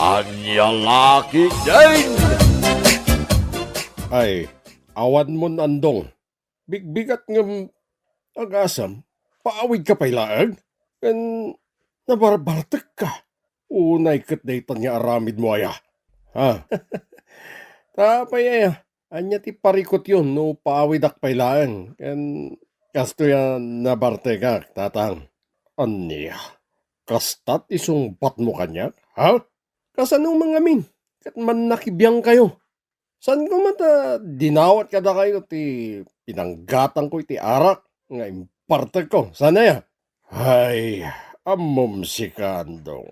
Anya laki din! Ay, awan mo andong. Bigbigat ng agasam. Paawid ka pa ilaan. Kan nabarbartek ka. Unay kat daytan nga aramid mo aya. Ha? Tapay aya. Anya ti parikot yun no paawid ak pa ilaan. Kan kasto yan nabarte ka, tatang. Anya? Kastat isungbat mo kanya? Ha? Kasanong mga min? Kat man nakibiyang kayo. San ko mata dinawat kada kayo ti pinanggatan ko iti arak nga imparte ko. Sana ya? Ay, amom si Kandong.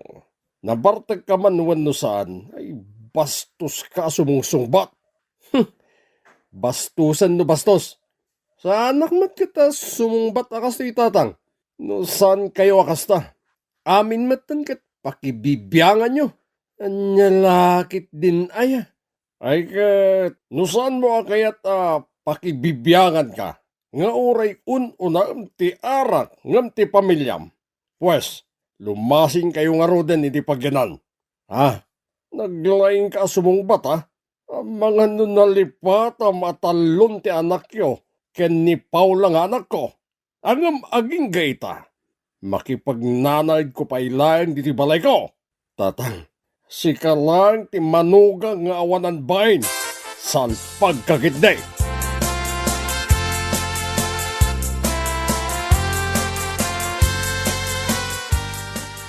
Nabartag ka man wano saan, ay bastos ka sumungsungbat. Bastusan no bastos. Sa anak mat kita sumungbat akas ti tatang. No saan kayo akasta? Amin matan kat pakibibiyangan nyo. Anya lakit din aya. Ay kat, no saan mo kayat pakibibiyangan ka? Nga oray unam ti arak ngam ti pamilyam. Pues, lumasin kayo nga roden iti pagyanan. Ha? Naglaing ka sumungbat ha? Ang mga nunalipat matalon ti anak yo. Ken ni Paula nga anak ko. Angam aging gaita. Makipagnanaid ko pa ilayan diti balay ko. Tatang, sika lang ti manuga nga awanan bain. San pagkagitday?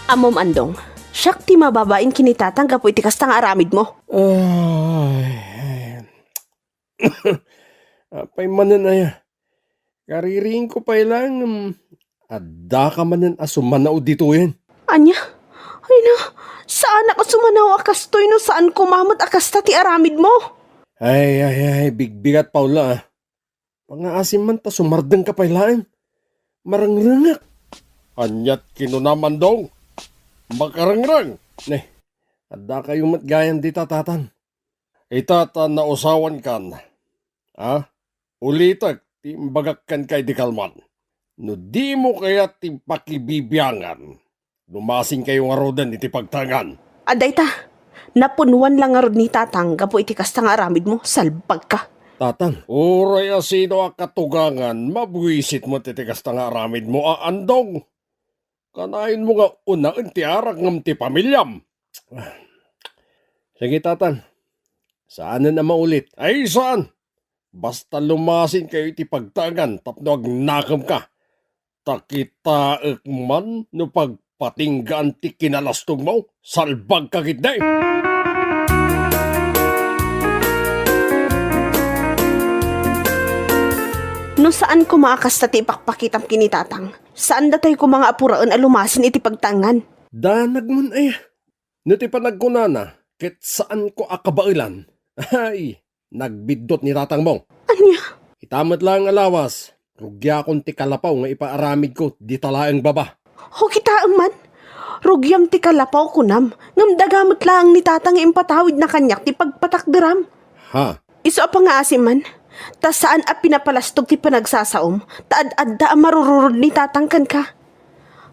Amom andong, siyak ti mababain kinitatang kapo iti kastang aramid mo. Ay, apay manan aya. Kariring ko pa ilang, adda ka manan asumanao dito yan. Anya? Ay na, saan ako sumanaw akastoy no saan kumamot akasta ti aramid mo? Ay, bigbigat Paula. Pangaasim man ta sumardeng ka pa ilang. Marangrangak. Anyat kinunaman dong. Makarangrang. Adda kayo matgayan di tatatan. Itata na usawan kan. Ulitak, timbagak kan kay di kalman. No di mo kaya timpakibibiyangan. Lumasing kayo nga rodan iti pagtangan. Aday ta, napunuan lang nga rod ni tatang kapo iti kastang aramid mo, salbag ka. Tatang, uray asino a katugangan, mabuisit mo titikas nga aramid mo andong. Kanain mo nga unaan ti arak ngam ti pamilyam. Sige tatang, saan na maulit? Ay saan? Basta lumasin kayo iti pagtangan tapno agnakam ka. Takitaek man no pagpatinggaan ti kinalastog mo, salbag ka kitday. No saan ko maakasta ti ipakpakitam kinitatang? Saan da tayo ko mga apuraan alumasin iti pagtangan? Danag mun ay. No ti panagkunana, ket saan ko akabailan? Ay, nagbidot ni tatang mong. Anya? Itamat lang alawas. Rugya kon ti kalapaw nga ipaaramid ko di talaang baba. Ho kitaang man? Rugyam ti kalapaw kunam, ngam dagamot lang ni tatang impatawid na kanyak ti pagpatakderam. Ha? Iso pa nga asim man, ta saan a pinapalastog ti panagsasaom, taad-adda a marururod ni tatangkan ka.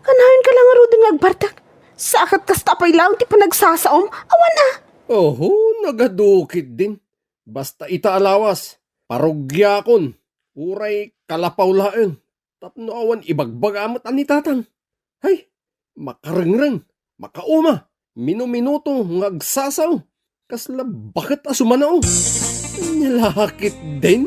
Kanahin ka lang arudin nga agbartak, sakat kasta pa'y lang ti panagsasaom, awan na. Oho, nagadukit din. Basta itaalawas, parugyakon, uray kalapaw laeng. Tapno awan ibagbagamat ani tatang. Hay, makarengreng, makauma, minuminuto ngagsasaw. Kasla bakit asumanaw? Nilakit din?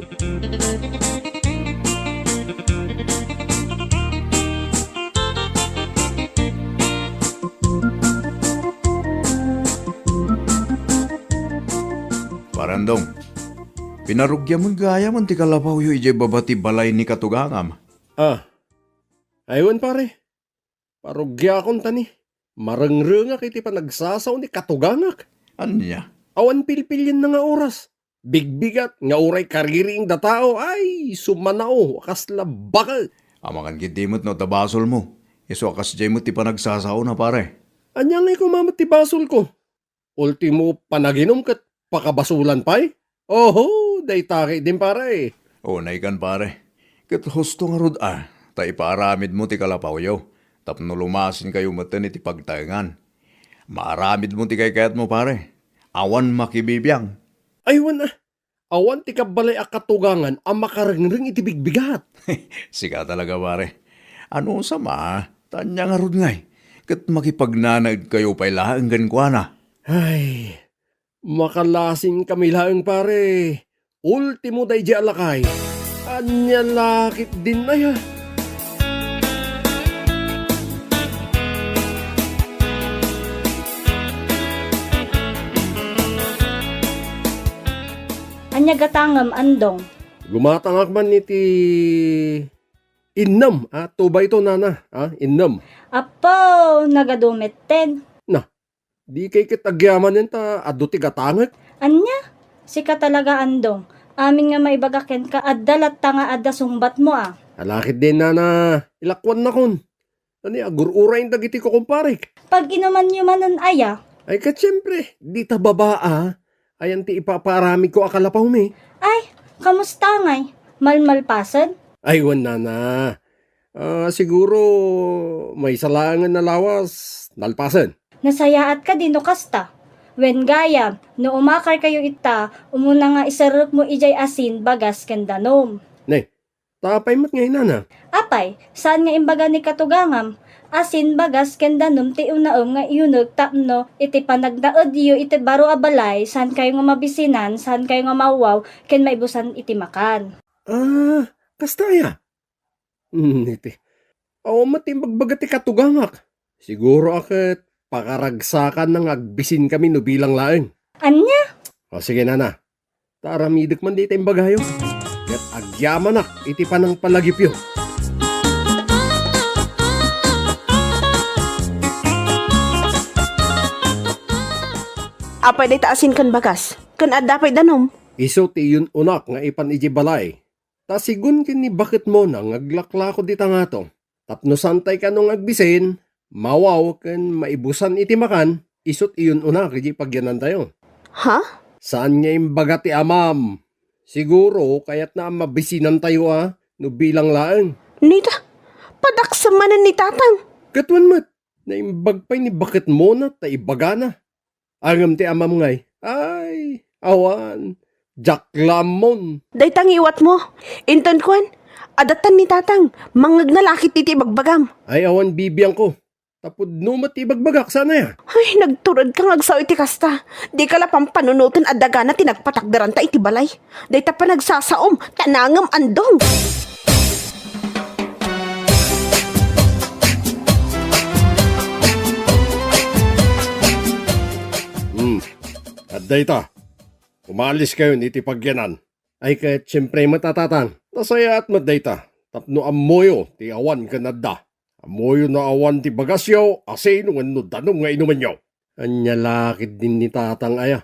Parandong, pinarugya mo gaya man ti kalapaw yu ije babati balay ni katugangam. Aywan pare. Parugya akong tani. Marengrengak iti panagsasaw ni katugangak. Anya? Awan pilpilyan na nga oras. Bigbigat nga uray kariring da tao ay sumanao kasla bakal. Amakan kitimot no tabasol mo. Iso akas jay mo ti panagsasaw na pare. Anya ngay kumamat ti basol ko. Ultimo panaginom kat pakabasulan pa'y. Oho, day taki din pare. O naikan pare. Kat husto nga rod ta ipaaramid mo ti kalapaw yaw. Tapno lumasin kayo matan iti pagtangan. Maramid mo ti kayat mo pare. Awan makibibiyang. Aywan na. Awan ti kabalay a katugangan ang makarangring iti bigbigat. Sika talaga pare. Ano sama? Tanya nga rod ngay. Kat makipagnanag kayo pa ilaang gankwana. Ay, makalasing kami lang pare. Ultimo day di alakay. Anya lakit din na ya. Anya gatangam andong. Gumatangak man iti innam. Tuba ito nana. Innam. Apo, nagadumitten. Di kay kitagyaman yan ta ado ti gatangak. Anya? Sika talaga andong. Amin nga maibagaken ka addalat ta nga adda sumbat mo ah. Alakit din nana. Ilakwan na kon. Ani agururay yung dagiti ko kumparik. Pag inuman nyo manon aya, Ay kat syempre, di ta babaa. Ayan ti ipaparami ko akalapaw mi. ay, kamusta ngay? Malmalpasan? Ay wan nana. Siguro may salangan na lawas. Nalpasan. Nasayaat ka din no kasta. Wen gaya, no umakar kayo ita, umuna nga isarap mo ijay asin bagas kendanom. Tapay mat ngayon nana. Apay, saan nga imbaga ni katugangam? Asin bagas kendanom ti unaom nga iyunag tapno iti panagdaod yu iti baro abalay saan kayo nga mabisinan, saan kayo nga mawaw, ken maibusan iti makan. Kastaya. Iti. Awa matimbagbaga ti katugangak. Siguro akit pakaragsakan ng agbisin kami no bilang laeng. Anya? O sige nana. Taramidik man di tayong bagayo. Kat agyaman ak iti panang palagipyo. Apay day taasin kan bagas. Kan adapay danom. Iso ti yun unak nga ipan iji balay. Ta sigun kini bakit mo nang aglakla ko dita nga to. Tapno santay ka nung agbisin, mawaw ken maibusan iti makan, isot iyon unak iji pagyanan tayo. Ha? Saan nga imbaga ti amam? Siguro kayat na mabisinan tayo no bilang laeng. Nita, padaksamanan ni tatang. Katwan mat, na imbagpay ni bakit mo na ta ibaga na. Angam ti amam ngay, ay, awan, jaklamon. Day tang iwat mo. Inton kwan, adatan ni tatang, mangag na lakit iti bagbagam. Ay awan bibiyang ko. Tapod numat ibagbagak sana ya. Ay, nagturad kang agsaw iti kasta. Di ka lapang panunutin at daga na tinagpatakdaran ta iti balay. Day ta pa nagsasaom, tanangam andong. At dayta, umalis kayo ni tipagyanan. Ay kahit siyempre matatatang. Nasaya at madayta. Tapno amoyo ti awan kanada. Amoyo na awan ti bagasyo. Asin no danong nga inuman nyo. Anya lakit din ni tatang aya.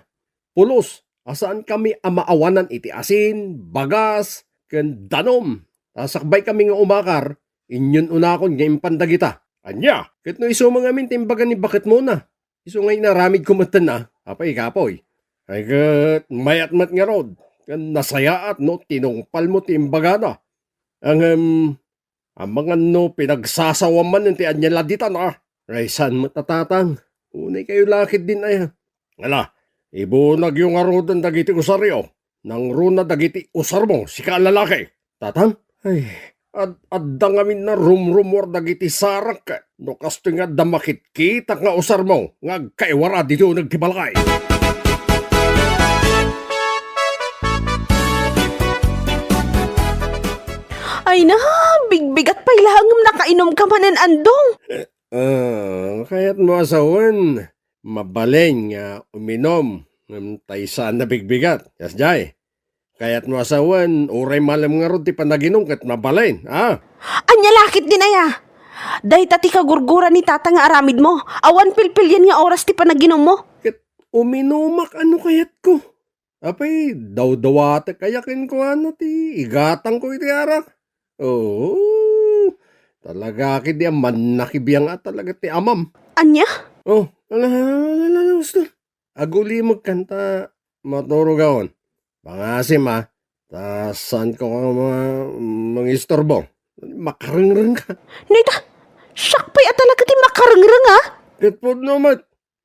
Pulos, asaan kami amaawanan iti asin, bagas, ken danom. Tasakbay kami nga umakar. Inyon unakon nga impandagita. Anya, ket no iso mga amin timbaga ni bakit muna. Iso ngay naramid kumatan na. Apay kapoy. Ay kat mayat mat nga rod. Kan nasayaat no tinungpal mo timbaga na. Ang mga no pinagsasawaman ng ti anya laditan Raysan matatatang. Unay kayo lakit din ay. Ala, ibunag yung arudan dagiti usaryo. Nang runa dagiti usar mo, si kalalaki. Tatang? Ay, addang amin na rumrumor dagiti sarak. No kasto nga damakit kita nga usar mo. Nga kaiwara dito nagtibalakay. Ay na, bigbigat pa ilahangam nakainom ka manan andong. Kaya't mo asawan, mabaleng nga uminom ng taysa na bigbigat. Yes, Jay. Kaya't mo asawan, uray malam nga ron ti panaginom kat mabalain. Anya lakit din aya. Day tati kagurgura ni tata nga aramid mo. Awan pilpil yan nga oras ti panaginom mo. Kat uminumak ano kayat ko. Apay, daw-dawata kayakin ko ti igatang ko iti arak. Oo, talaga kidi man nakibiyang talaga ti amam. Anya? Gusto. Aguli magkanta, maturugaon. Pangasim tasan ko mga istorbo. Makarangrang ka. Nita, siyak pa'y talaga ti makarangrang ha? Katpod naman,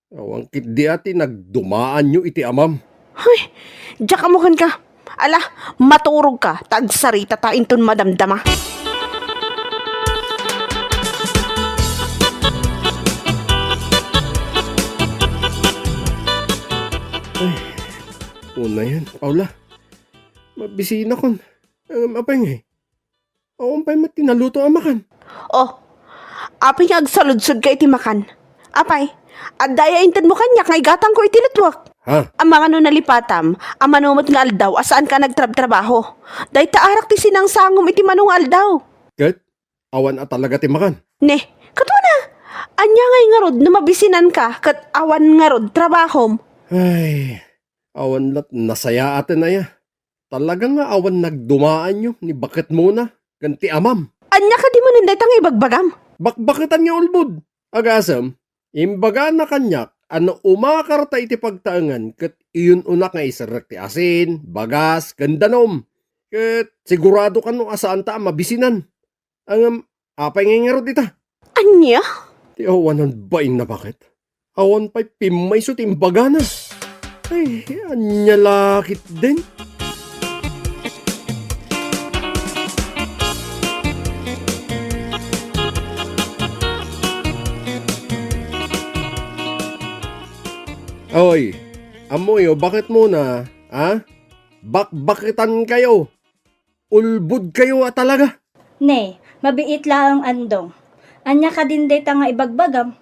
Awang kit di ati nagdumaan nyo iti amam. Hoy, diyak amukan ka. Ala, maturog ka, tagsarita ta inton madamdama. Una yan, Paula. Mabisina kon. Ang apay nga. Awan pa'y matinaluto amakan. Oh, apay nga agsaludsod ka iti makan. Apay, at daya intan mo kanya nga igatang ko iti litwak. Ha? Ang mga no nalipatam, ang manumot nga aldaw, asaan ka nagtrab-trabaho. Day taarak ti sinang sangom iti manong aldaw. Kat, awan at talaga timakan. Ne, katwa na. Anya ngay nga rod, numabisinan ka, kat awan nga rod, trabahom. Ay, awan lat nasaya atin na ya. Talagang nga awan nagdumaan nyo ni bakit muna. Ganti amam. Anya ka di mo nanday tang ibagbagam. Bakbakitan nga ulbud. Agasam, imbaga na kanyak, ano umakarta iti pagtaangan, kat iyon unak nga isarak ti asin, bagas, gandanom. Kat sigurado ka no asaan ta mabisinan. Ang apay nga nga rod ita. Anya? Ti awanan bain na bakit? Awan pa'y pimay so timbaga na. Ay, anya lakit din. Oy, amoy, bakit muna? Ha? Bakbakitan kayo. Ulbud kayo talaga. Ne, mabiit lang ang andong. Anya ka din day ta nga ibagbagam.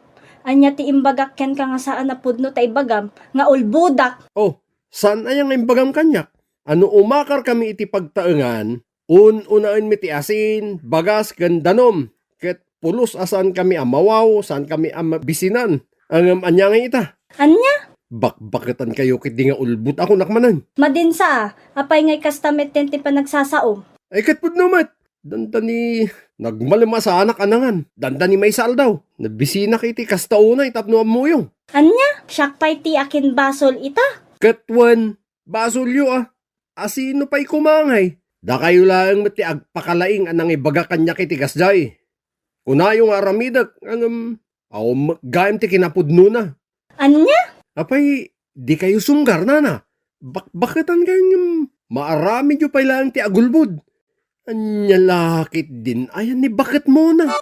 Anya ti imbagak ken ka nga saan na pudno ta ibagam, nga ulbudak. Oh, saan ayang imbagam kanyak? Ano umakar kami iti pagtaengan, unaan mi ti asin, bagas, gandanom. Ket pulos asan kami amawaw, saan kami bisinan. Ang anya nga ita. Anya? Bakbakitan kayo kit di nga ulbud ako nakmanan. Madinsa, apay ngay kastamet ten ti panagsasaom. Ay ket pudno mat. Dantani nagmalama sa anak anangan. Dantani may sal daw. Nabisina kiti kastauna itapno amuyong. Anya? Siyak pa'y ti akin basol ita. Katwan, basulyo asino pa'y kumangay. Da kayo lang mati agpakalaing anang ibaga kanya kiti kasday. Kunayong aramidak, gayam ti kinapudno na. Anya? Apay, di kayo sunggar na. Bakbakitan kayo maarami nyo pa lang ti agulbud. Anya lakit din, ayan ni bakit mo na.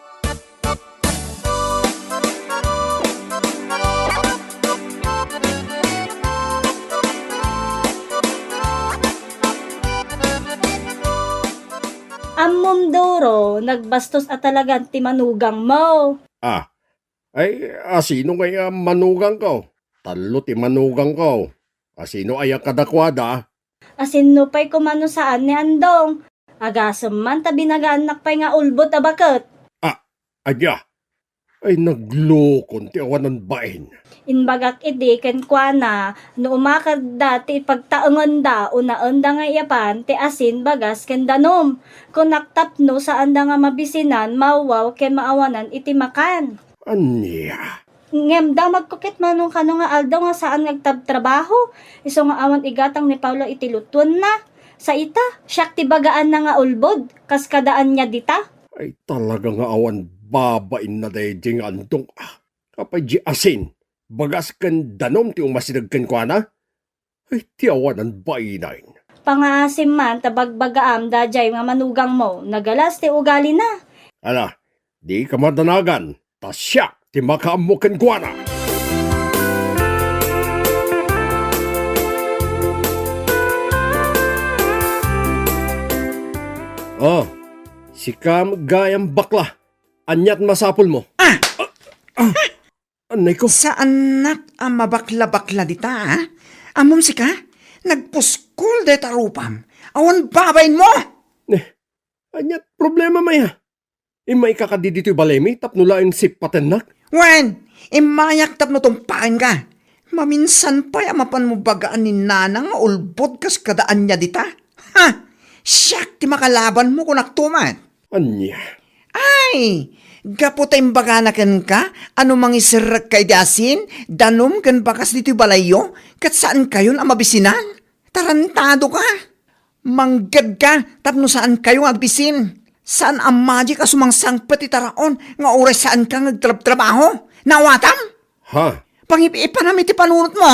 Ammom doro, nagbastos at talagang ti manugang mo. Ay, asino kaya manugang ko? Talo ti manugang ko. Asino ay kadakwada? Asin no pa'y kumano saan ni andong. Agasam man tabi nagaanak pa'y nga ulbot abakot. Adya, ay naglokon ti awanan bain. Inbagak idi ken kuana no umakad dati pagtaengon da unaan da nga iapan ti asin bagas ken danom. Kung naktapno saan da nga mabisinan mawaw ken maawanan iti makan. Anya? Ngem da magkukit manong kano nga aldaw nga saan nagtabtrabaho. Iso nga awan igatang ni Paulo iti lutuan na. Sa ita, siyak ti bagaan na nga ulbod, kas kadaan niya dita. Ay talaga nga awan babain na day jing antong. Kapay di asin, bagas kan danom ti umasinagkan kwa na. Ay ti awanan bainain. Pangaasim man tabagbagaam dajay nga manugang mo, nagalas ti ugali na. Ala, di ka madanagan, tasyak ti makaamukan kwa na. Oh, si Kam gayang bakla. Anyat masapol mo. Anay ko. Sa anak ang mabakla-bakla dita, amom si ka, nagpuskol de tarupam. Awan babayin mo! Anyat problema maya. Imay kakadidi ti balemi, tapnulain si patenak. Wen, imayak tap no tumpain ka. Maminsan pa mapan mo bagaan ni nanang ulbod kas kadaan niya dita. Ha! Siyak ti makalaban mo kung naktuman. Anya. Ay, gapo tayong baganakan ka, ano mangisirag kay dasin, danom kan bakas dito balayo, kat saan kayo ang mabisinan? Tarantado ka. Manggad ka, tapno saan kayo agbisin. Saan ang magic asumang sangpati taraon, nga oras saan ka nagtrabaho? Nawatam? Ha? Pangipi-ipanami ti panunot mo,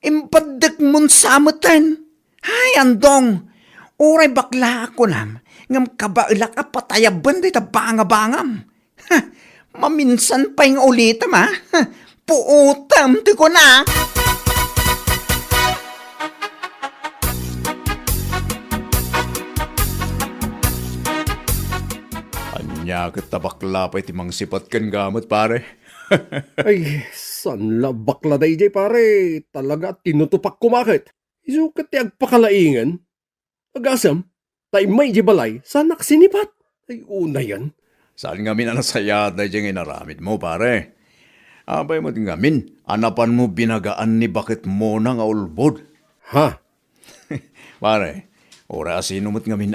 impadak mon samutan. Hay, andong, uray bakla ako nam, ngam kabaila ka patayaban di bangabangam. Ha, maminsan pa yung ulitam ha. Ha, puutam ti ko na. Anya katabakla pa iti mang sipat kan gamot pare. Ay, sanla bakla day jay pare. Talaga tinutupak kumakit. Isukat ti agpakalaingan. Agasam, tay may di balay, sanak sinipat. Ay, una yan. Saan ngamin anasaya na diyang inaramid mo pare? Abay mo din ngamin, anapan mo binagaan ni bakit mo na nga ulbod. Ha? Pare, ora sinumot ngamin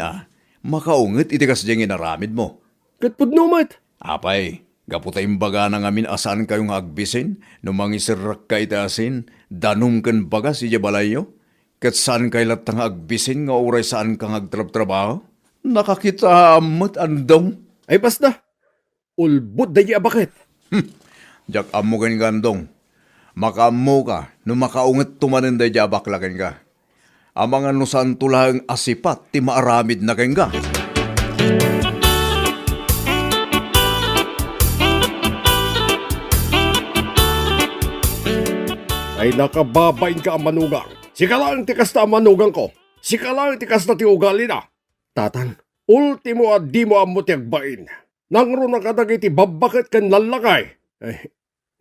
makaungit itikas diyang inaramid mo. Katpud numat. Apay, gaputay imbaga na ngamin asan kayong agbisin, no mangisirrak ka itasin, danum kan baga si balayo? Kat saan kay latang agbisin nga oray saan kang agtrab-trabaho? Nakakita amot andong. Ay, basta. Ulbud day abakit. Jak amo kan gandong. Makaamo ka, no makaunget tumanin day abaklakan ka. Amang ano saan tulang asipat, ti maaramid na kang ka. Ay, nakababain ka ang manugang. Sika lang tikas na ang manugang ko. Sika lang tikas na ti ugali na. Tatang, ultimo at di mo ang mutiagbain. Nangro na kadag iti babakit kan lalakay. Ay,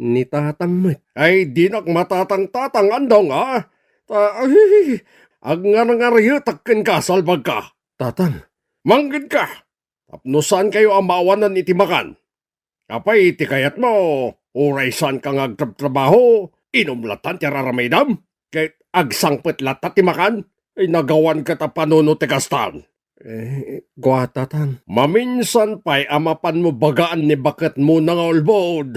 ni tatang mo. Ay, di nak matatang-tatang andong ha. Ay, ag nga nangarayutak kan ka salbag ka. Tatang, manggid ka. Tapnosan kayo ang maawanan iti makan. Kapay iti kayat mo, uray saan kang agtrabaho, inumlatan ti raramaydam. Kahit agsangpet latat ti makan, ay nagawan ka ta panuno ti kastan. Guatatan, maminsan pa'y amapan mo bagaan ni bakit mo nang ulbod.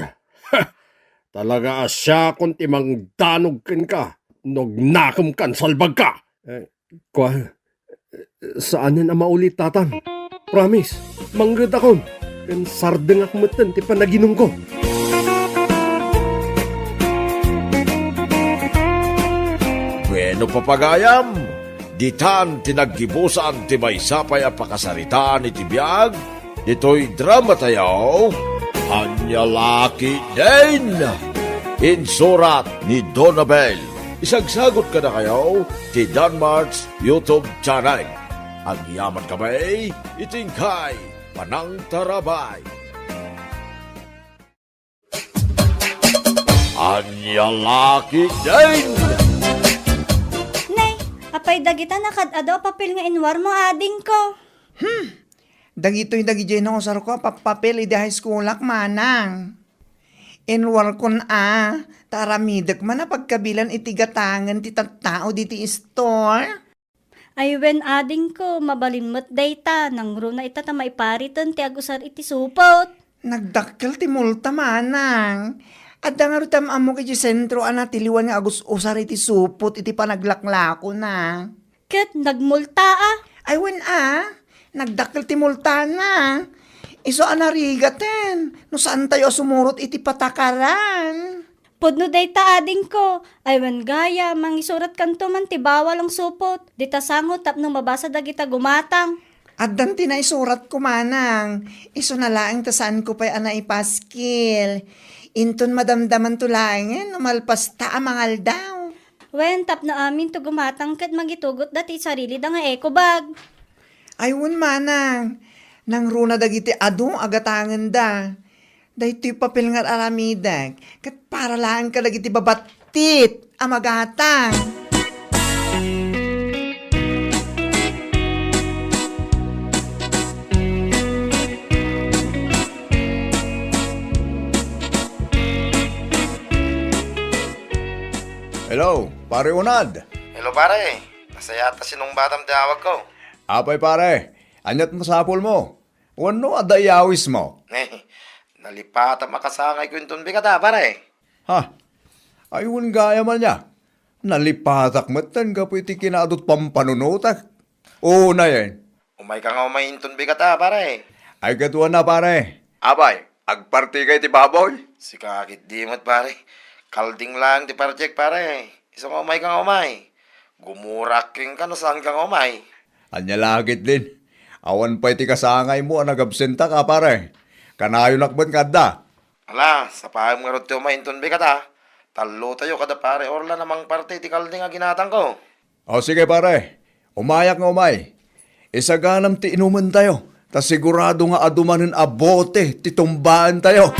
Talaga asya kung timang danog ken ka, nognakam kan salbag ka. Saanin ang maulit tatang? Promise, manggad akon. Kan sardeng akmutan ti panaginong ko. Bueno papagayam, ditan tinaggibusan ti may sapay a pakasaritaan iti biyag, ito'y drama tayo, Anyalaki din! Insurat ni Donabel. Isagsagot ka na kayo ti Danmarks YouTube channel. Ang yaman kamay, itingkay, panang tarabay. Anyalaki din! Nay, apay dagita nakadado papel nga inwar mo ading ko. Dagito'y dagijay na usar ko, papapel iti high school ak manang. Inwar kon taramidek man na pagkabilan iti gatangan ti tattao diti store. Ay when ading ko, mabalimot dayta, nang runa ita ta maiparitan ti agusar iti supot. Nagdakkel ti multa manang. At nga rutam amo kiti sentro tiliwan nga agus usar iti supot iti panaglaklako na. Ket nagmulta Ay wen nagdakkel ti multa na. Iso anarigaten, no saan tayo sumurot iti patakaran. Pudno dayta ading ko, ay when gaya, mangisurat kanto man ti bawal ang supot. Dita sangot tapno mabasa dagita gumatang. At dan tinaisurat ko manang, iso na laang tasaan ko pa'y ipaskil. Inton madamdaman to laangin, umalpas ta amangal daw. Wen tapno amin to gumatang ket magitugot dati sarili da nga eco bag. Ayun manang, nang runa dagiti adong agatangan da. Dahiti papel nga aramidag, kat para lang ka dagiti babatit, amagatang. Hello, pare Unad. Hello pare, nasa yata sinong batang tawag ko. Apay pare, anyat mo sapol mo. Wano adayawis mo? Nalipata makasangay ko yung bigata pare. Ha? Ayun gaya man niya. Nalipatak matan ka po iti kinadot pampanunutak. Oo na yan. Umay ka nga umay intun bigata pare. Ay katuan na pare. Abay, Agparti kay ti baboy. si kakit dimot pare. Kalding lang di parjek pare. Isang umay kang umay. Gumuraking ka no saan kang umay. Anya lagit din. Awan pa iti kasangay mo ang nagabsenta ka pare. Kanayo nakban kada. Ala, sa paham nga rod ti umay inton bikata. Talo tayo kada pare orla namang parte ti kalding nga ginatang ko. O sige pare, umayak nga umay. Isaganam ti inuman tayo. Ta sigurado nga adumanin abote ti tumbaan tayo.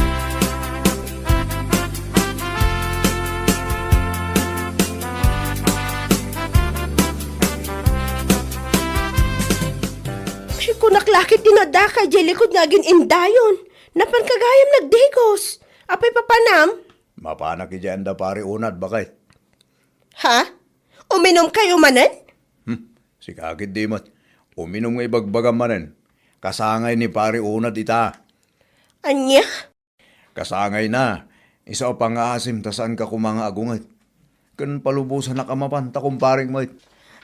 Ay, kunaklakit dinada ka, jelikod nga indayon. Napan kagayam nagdegos. Apay papanam? Mapana ki dyan da pare unad bakit? Ha? Uminom kayo manan? Si kakit di mat. Uminom nga ibagbagam manen. Kasangay ni pare unad ita. Anya? Kasangay na. Isa o pangasim ta saan ka kumanga agungat. Kan palubusan na kamapan ta kumparing mait.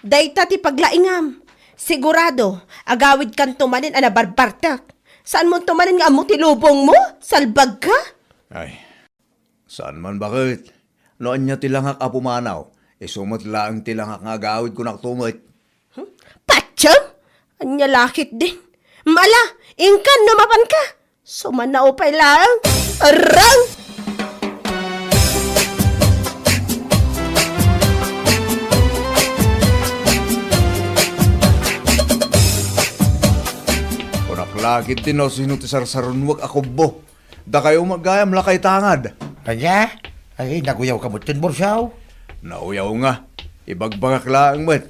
Dayta ti paglaingam. Sigurado, agawid kan tumanin ana barbartak. Saan mo tumanin nga amo ti lubong mo? Salbag ka? Ay, saan man bakit? Noon niya tilangak apumanaw. Isumot lang tilangak nga agawid ko naktumit. Patsyam? Anya lakit din. Mala, ingkan numapan ka. Sumanaw pa lang. Arang! Kunaklakit din o sino ti sarsarunwag ako bo. Da kayo magayam lakay tangad. Kanya? Ay, naguyaw ka mo tin Borsyaw. Nauyaw nga. Ibagbagak lang mat.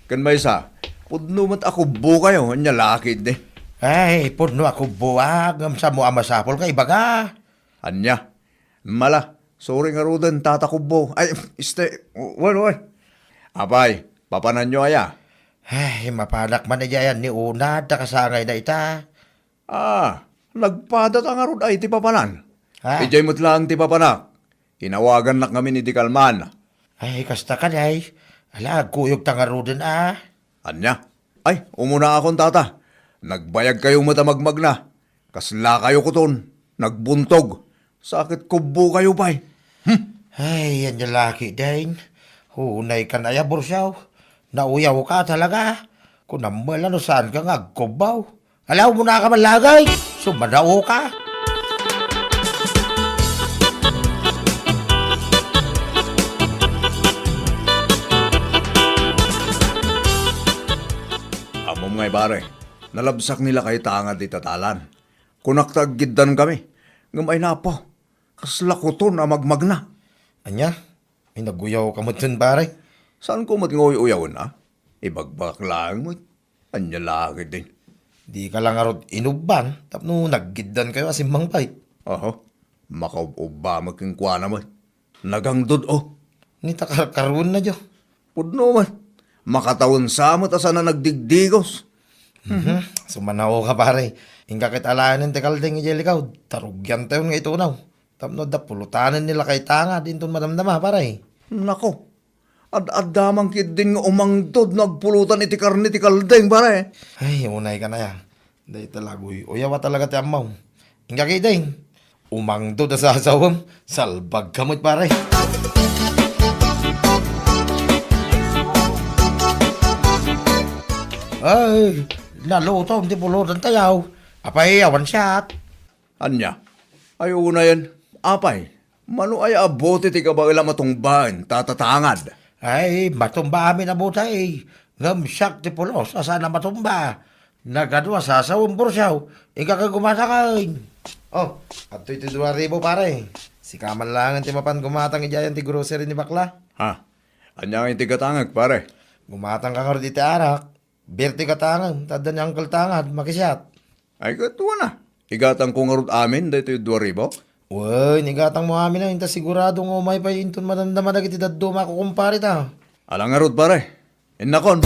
Kan may isa, pudno mat ako bo kayo. Anya lakit de. Ay, pudno ako buwag. Sa mo amasapol ka, ibaga. Anya. Mala. Sorry nga rudan, tatakubo. Ay, wan. Apay, papanan nyo aya. Ay, mapanak man na yan ni Unad, nakasangay na ita. Nagpadat ang arud ay ti papanan. Ha? Ijay mo't lang ti papanak. Hinawagan na kami ni di Kalman. Ay, kasta ka day. Ala, kuyog tangarudan Anya? Ay, umuna akong tata. Nagbayag kayo matamagmag na. Kasla kayo kuton. Nagbuntog. Sakit kubo kayo pa'y. Ay, yan yung laki din. Hunay ka na ya, Borsyaw. Nauyaw ka talaga. Kung namala no saan ka nga kubaw. Alaw mo na ka malagay. Sumanao ka. Amom ngay pare. Nalabsak nila kay tangad di tatalan. Kunaktaggidan kami. Ngamay na po. Kasla kuton na magmag na. Anya? May naguyaw ka mo dun, pare. Saan ko matingoy-uyaw na? Ibagbak lang mo. Anya laki din. Di ka lang arot inuban. Tapno naggidan kayo asimbang pay. Oho. Makauba magkingkwana mo. Nagangdod Nita karoon na dyo. Pudno man. Makatawon sa mo ta sana nagdigdigos. Sumanao ka, pare. Ingka kitalanan te kaldeng ijelikaw. Tarugyan tayo nga itunaw. Tapno da pulutanan nila kay tanga. Dinton madamdama, pare. Nako. Ad-adamang kid din nga umangdod nagpulutan iti karni ti kaldeng pare. Ay, unay ka na ya. Day talagoy. Uyawa talaga ti amaw. Ingka kiteng. Umangdo da sa asawam. Salbag kamot, pare. Ay, naluto. Hindi pulutan tayaw. Apay, awan siyat. Anya. Ay una yan. Apay. Mano ay abote ti kabagala matungbahan tatatangad. Ay, matumba amin na butay. Ngamsyak ti pulos, asa na matumba. Nagadwa sa asawang Borsyaw. Ika ka gumasakay. Oh, at ito'y 2,000 pare. Si kaman lang ang timapan gumatang ijayan ti grocery ni bakla. Ha? Anya ang tigatangag pare. Gumatang ka nga rin iti arak. Berti katangan, tada ni Uncle Tangad, makisyat. Ay katuwa na. Igatang kong arud amin dahito yung 2,000. Uy, nigatang mo amin na, hinta sigurado nga umay pa inton madamdaman na kiti daddo makukumpari ta. Alang arud pare. Innakon.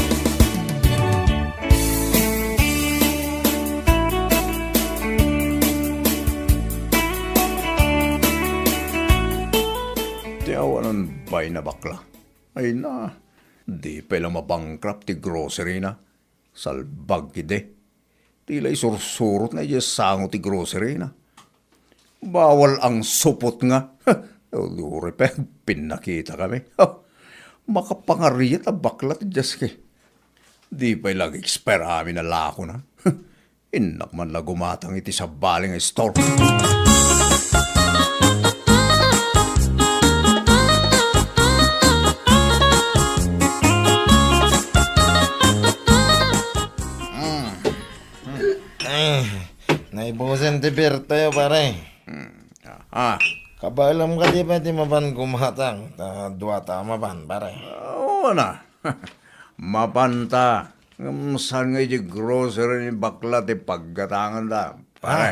Tiyawanan bay na bakla. Ay na. Di pa lang mabangkrap ti grocery na. Salbag kide. Tila isursurot na iya sango ti grocery na. Bawal ang supot nga. Uri pa, pinakita kami. Oh, makapangariyat ang bakla ti Jaske. Di pa ilang expire amin na lako na. Inak man la gumatang iti sa baling nga store. Naibusan ti Bertayo, pare. Ah, Kabalam ka di ba di maban gumatang? Dua tama ban, pare. oo na. Mapanta. Saan nga iti grocery ni bakla ti paggatangan da. Pare.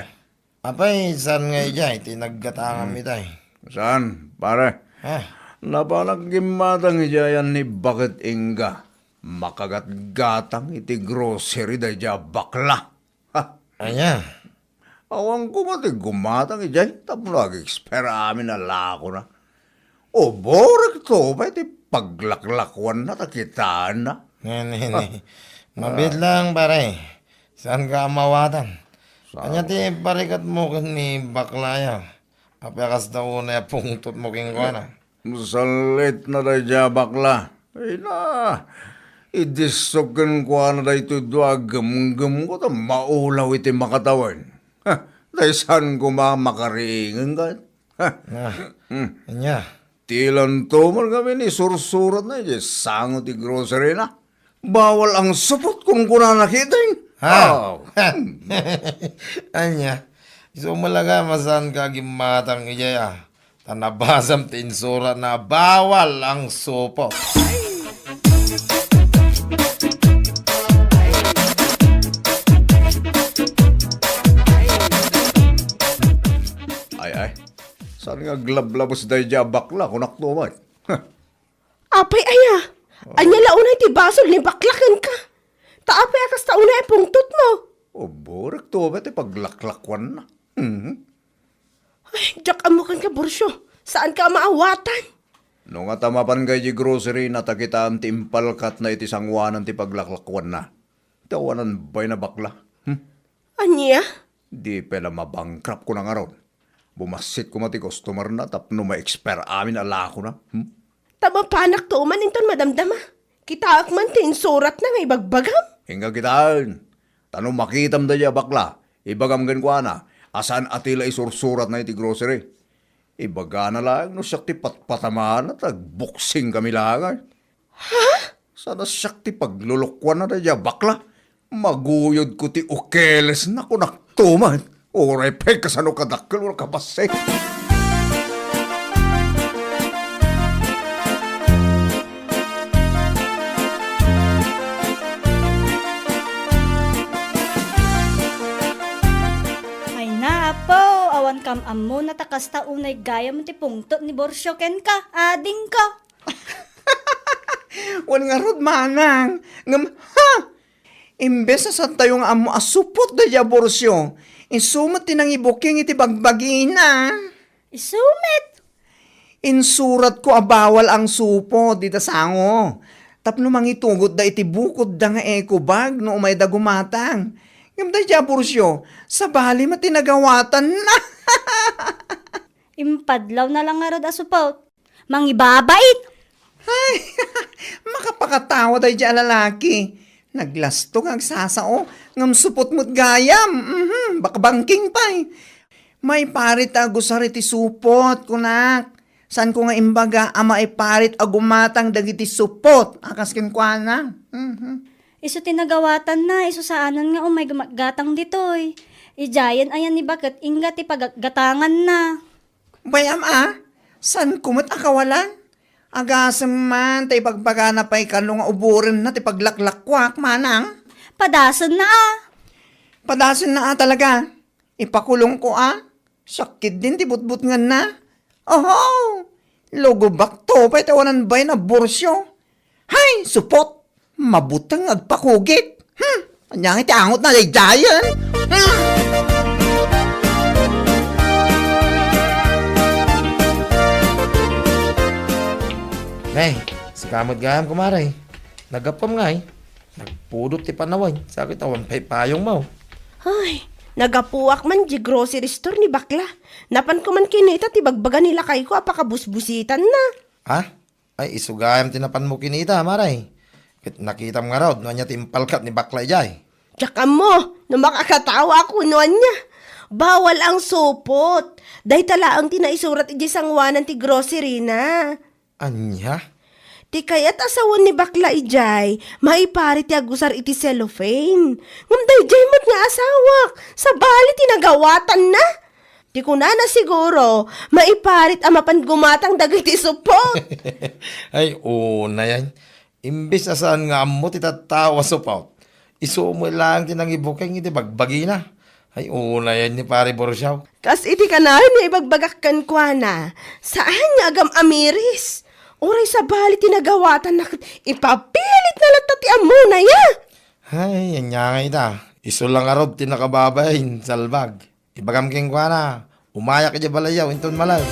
Apay, saan nga ijay? Tinaggatangan mi tay. Saan? Pare. Ha? Napanaggimatang ijayan ni Bakit Inga. Makagat-gatang iti grocery da ija bakla. Ha? Anya? Awang ko mati gumatang ijay. Tapos nag-expire amin na lako na. O borek to ba iti paglaklakwan na takitaan na. Nene. Mabit lang, pare. Saan ka mawatan? Anya ti parikat mo ni baklaya. Apakas daw na pungtot mo king kuana. Salit na da ija bakla. Ay na. Idisogan ko na da ito doa gam-gam ko ta maulaw iti makatawan. Ha? Dahil saan ko makariingan ka? Ha? Anya? Tilan to man kami ni sursurat na iti sango ti grocery na. Bawal ang supot kung kuna nakitain. Ha? Anya? So malaga masan ka gimatang ijaya. Tanabasam tinsura na bawal ang sopo. Ay. Saan nga glablabos da ija bakla kung naktuman? Apay aya. Anya launay ti basol ni baklakan ka. Taapay akas taunay pungtot mo. O borek to ba ti paglaklakwan na? Ay, jak amukan ka, Bursyo. Saan ka maawatan? Nung nga tamapan kay di grocery na takitaan ti impalkat na iti sangwanan ti paglaklakwan na. Tawanan ba'y na bakla? Anya? Di pala mabangkrap ko na nga ron. Bumasit ko mati customer na tapno ma-expire amin ala ko na. Tama panak to man inton madamdama. Kitaak man tin surat na nga ibagbagam. Hinga kitaan. Tanong makitam da ya bakla. Ibagam gan ko na. Asan atila isursurat na iti grocery. Ibaga na lang no siyak ti patpatamaan at agbuksing kami lang. Ha? Sana siyak ti paglulukwan na da ya bakla. Maguyod ko ti ukeles na kunaktuman. Oray pa'y kasano kadakkel or kapasek. Ay na, apo. Awan kam amo na takas taunay gaya mo ti pungtot ni Borsyo ken ka. Ading ka. Wan nga rod manang. Ngam, ha? Imbes na sa tayo nga amo asupot da ya Borsyo. Insumat tinang ibuking iti bagbagina. Isumit. Insurat ko abawal ang supo dita sango. Tapno mangitugot da iti bukod da nga eco bag no umay da gumatang. Ngam da ya Borsyo, sa bali matinagawatan na. Impadlaw na lang nga rod asupot. Mangibabait. Ay, makapakatawa da ya lalaki. Naglastong ang sasao, ngam supot mo't gayam, bakbangking pa'y. May parit agusari ti supot, kunak. San ko nga imbaga, ama ay parit agumatang dagiti supot, akas kinkwana. Isu tinagawatan na, isu saanan nga umay gatang ditoy. Ijayan ayan ni Bakit Inga ti paggatangan na. Bayam san kumot akawalan? Agasam man, tay pagpagana pa'y kalong uburin na ti paglaklakwak, manang. Padasan na Padasin na talaga. Ipakulong ko Sakit din ti butbut nga na. Oho! Logo bakto pa'y tawanan ba'y na Borsyo. Hay! Supot! Mabutang agpakugit. Anyang iti angot na laydayan. Nay, sakamot gayam kumaray. Nagapam nga Nagpudot ti panaway. Sakit awan pay payong mo. Ay, Nagapuak man di grocery store ni bakla. Napan ko man kinita ti bagbaga nila kay ko apakabusbusitan na. Ha? Ay, isugayam tinapan mo kinita, maray. Kit nakita mo nga raw, no niya timpalkat ni Baklay jay. Tsaka mo, na makakatawa ako noon niya. Bawal ang supot. Dahil tala ang tinaisurat iti sangwanan ti grocery na. Anya? Ti kaya't asawan ni bakla ijay, maipari ti agusar iti cellophane. Ngam dayjay mat nga asawak, sa bali tinagawatan na. Ti kuna na siguro, maiparit amapan gumatang dagiti supot. Ay, una yan. Imbis na saan nga mo titatawa supot. Isumo lang tinangibuking iti bagbagi na. Ay, una yan ni pare Borsyaw. Kas iti kanahin niya ibagbagakkan kwa na, saan niya agam amiris? Oray sa bali tinagawatan na ipapilit na latati amuna ya. Ay, yan nga nga ita. Iso lang arod tinakababayin, salbag. Ibagam king kwa na. Umayak ka dyan balayaw, inton malay.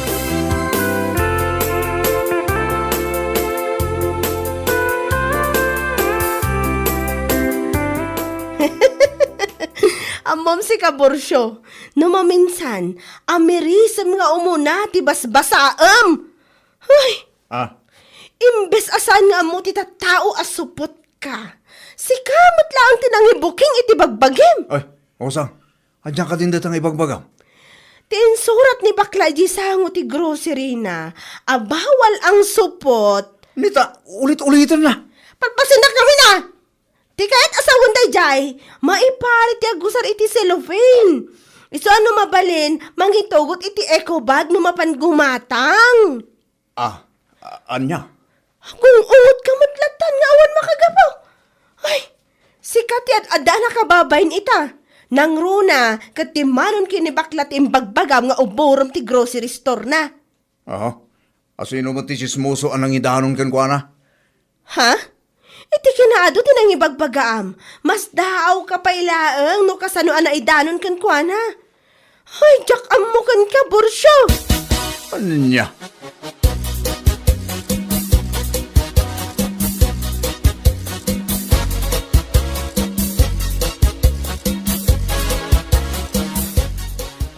Amom si Kaborsyo, no maminsan, amirisam nga umuna ti basbasaam. Ay, Ah, imbes asan nga mo ti tattao asupot ka. Si kamot lang tinangibuking iti bagbagim. ay, Osang, adyan ka din datang ibagbagam. Tinsurat ni bakla di sango ti grocery na, abawal ang supot. Nita, ulit-ulitan na. Pagpasin na kami na! Ti kahit asawon day jay, maiparit ti agusar iti cellophane. Iso ano mabalin, mangitugot iti eco bag no mapan gumatang. Anya? Kung uot ka matlatan nga awan makagapaw. Ay, sikat yan adda na kababayin ita. Nang runa, katimanon kinibaklat imbagbagam nga uborom ti grocery store na. Aha. Asino mo ti sismoso anang idanon kan kwa na? Ha? Iti kinaado tinang ibagbagaam. Mas daaw ka pa ilaang no kasano ana idanon kan kwa na. Ay, jak ammo kan ka, Borsyo. Anya?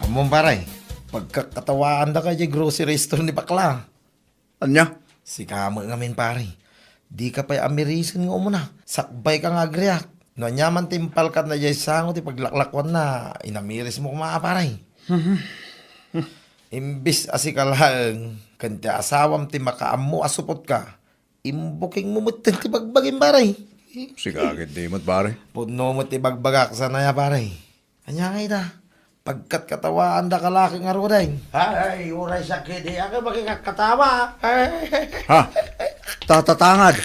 Among paray, pagkakatawaan da ka dyan grocery store ni Bakla. Anya? Si kamo ngamin pare. Di ka pa'y amirisan nga umuna. Sakbay ka nga agriak. No nyaman timpal ka na dyan sango ti paglaklakwan na inamiris mo kumaa paray. Imbis asikalang kanti asawam ti makaam mo asupot ka. Imbuking mo mutin ti bagbagin paray. Sikagit di mo't pare. Puno mo ti bagbagak sana ya paray. Anya nga ita. Pagkat katawaan da kalaki nga ruday. Ay, uray sakit. Di ako makikakatawa. Ha? Tatatangad.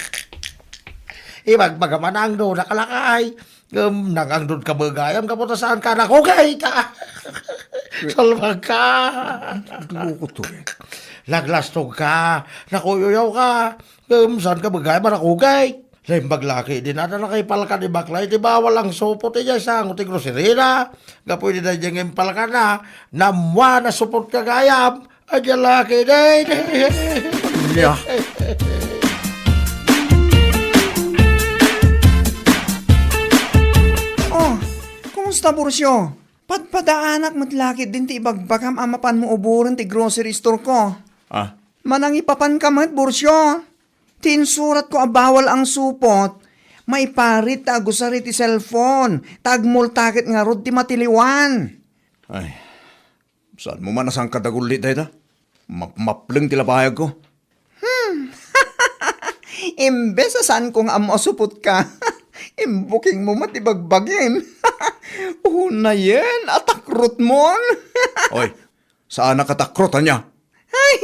Ibagbagaman ang doon nakalakay. Nangang doon ka bagayam kapunta saan ka nakugay ka. Salwag ka. Luko to. Naglastog ka. Nakuyuyaw ka. Saan ka bagayam nakugay. Laimbag laki, di na kay palaka ni Baklay, di bawal ang supot niya sa nguting grocery na. Kapoy di na diyang impalaka na, namwa na supot ka gayam. Adya laki, day. Anya? Oh, kumusta Borsyo? Padpadaanak mo't lakit din ti ibagbagam amapan mo uburan ti grocery store ko. Ah, Manang ipapan ka mat, Borsyo. Tinsurat ko abawal ang supot. Maiparit ta agusari ti cellphone. Tagmultakit nga rod ti matiliwan. ay. Saan mo man asang kadagulit dahil ta? Mapling tilapahayag ko. Imbes sa saan kong amasupot ka. Imbuking mo matibagbagin. Na yan, atakrot mo. Oy, saan nakatakrot niya? Ay,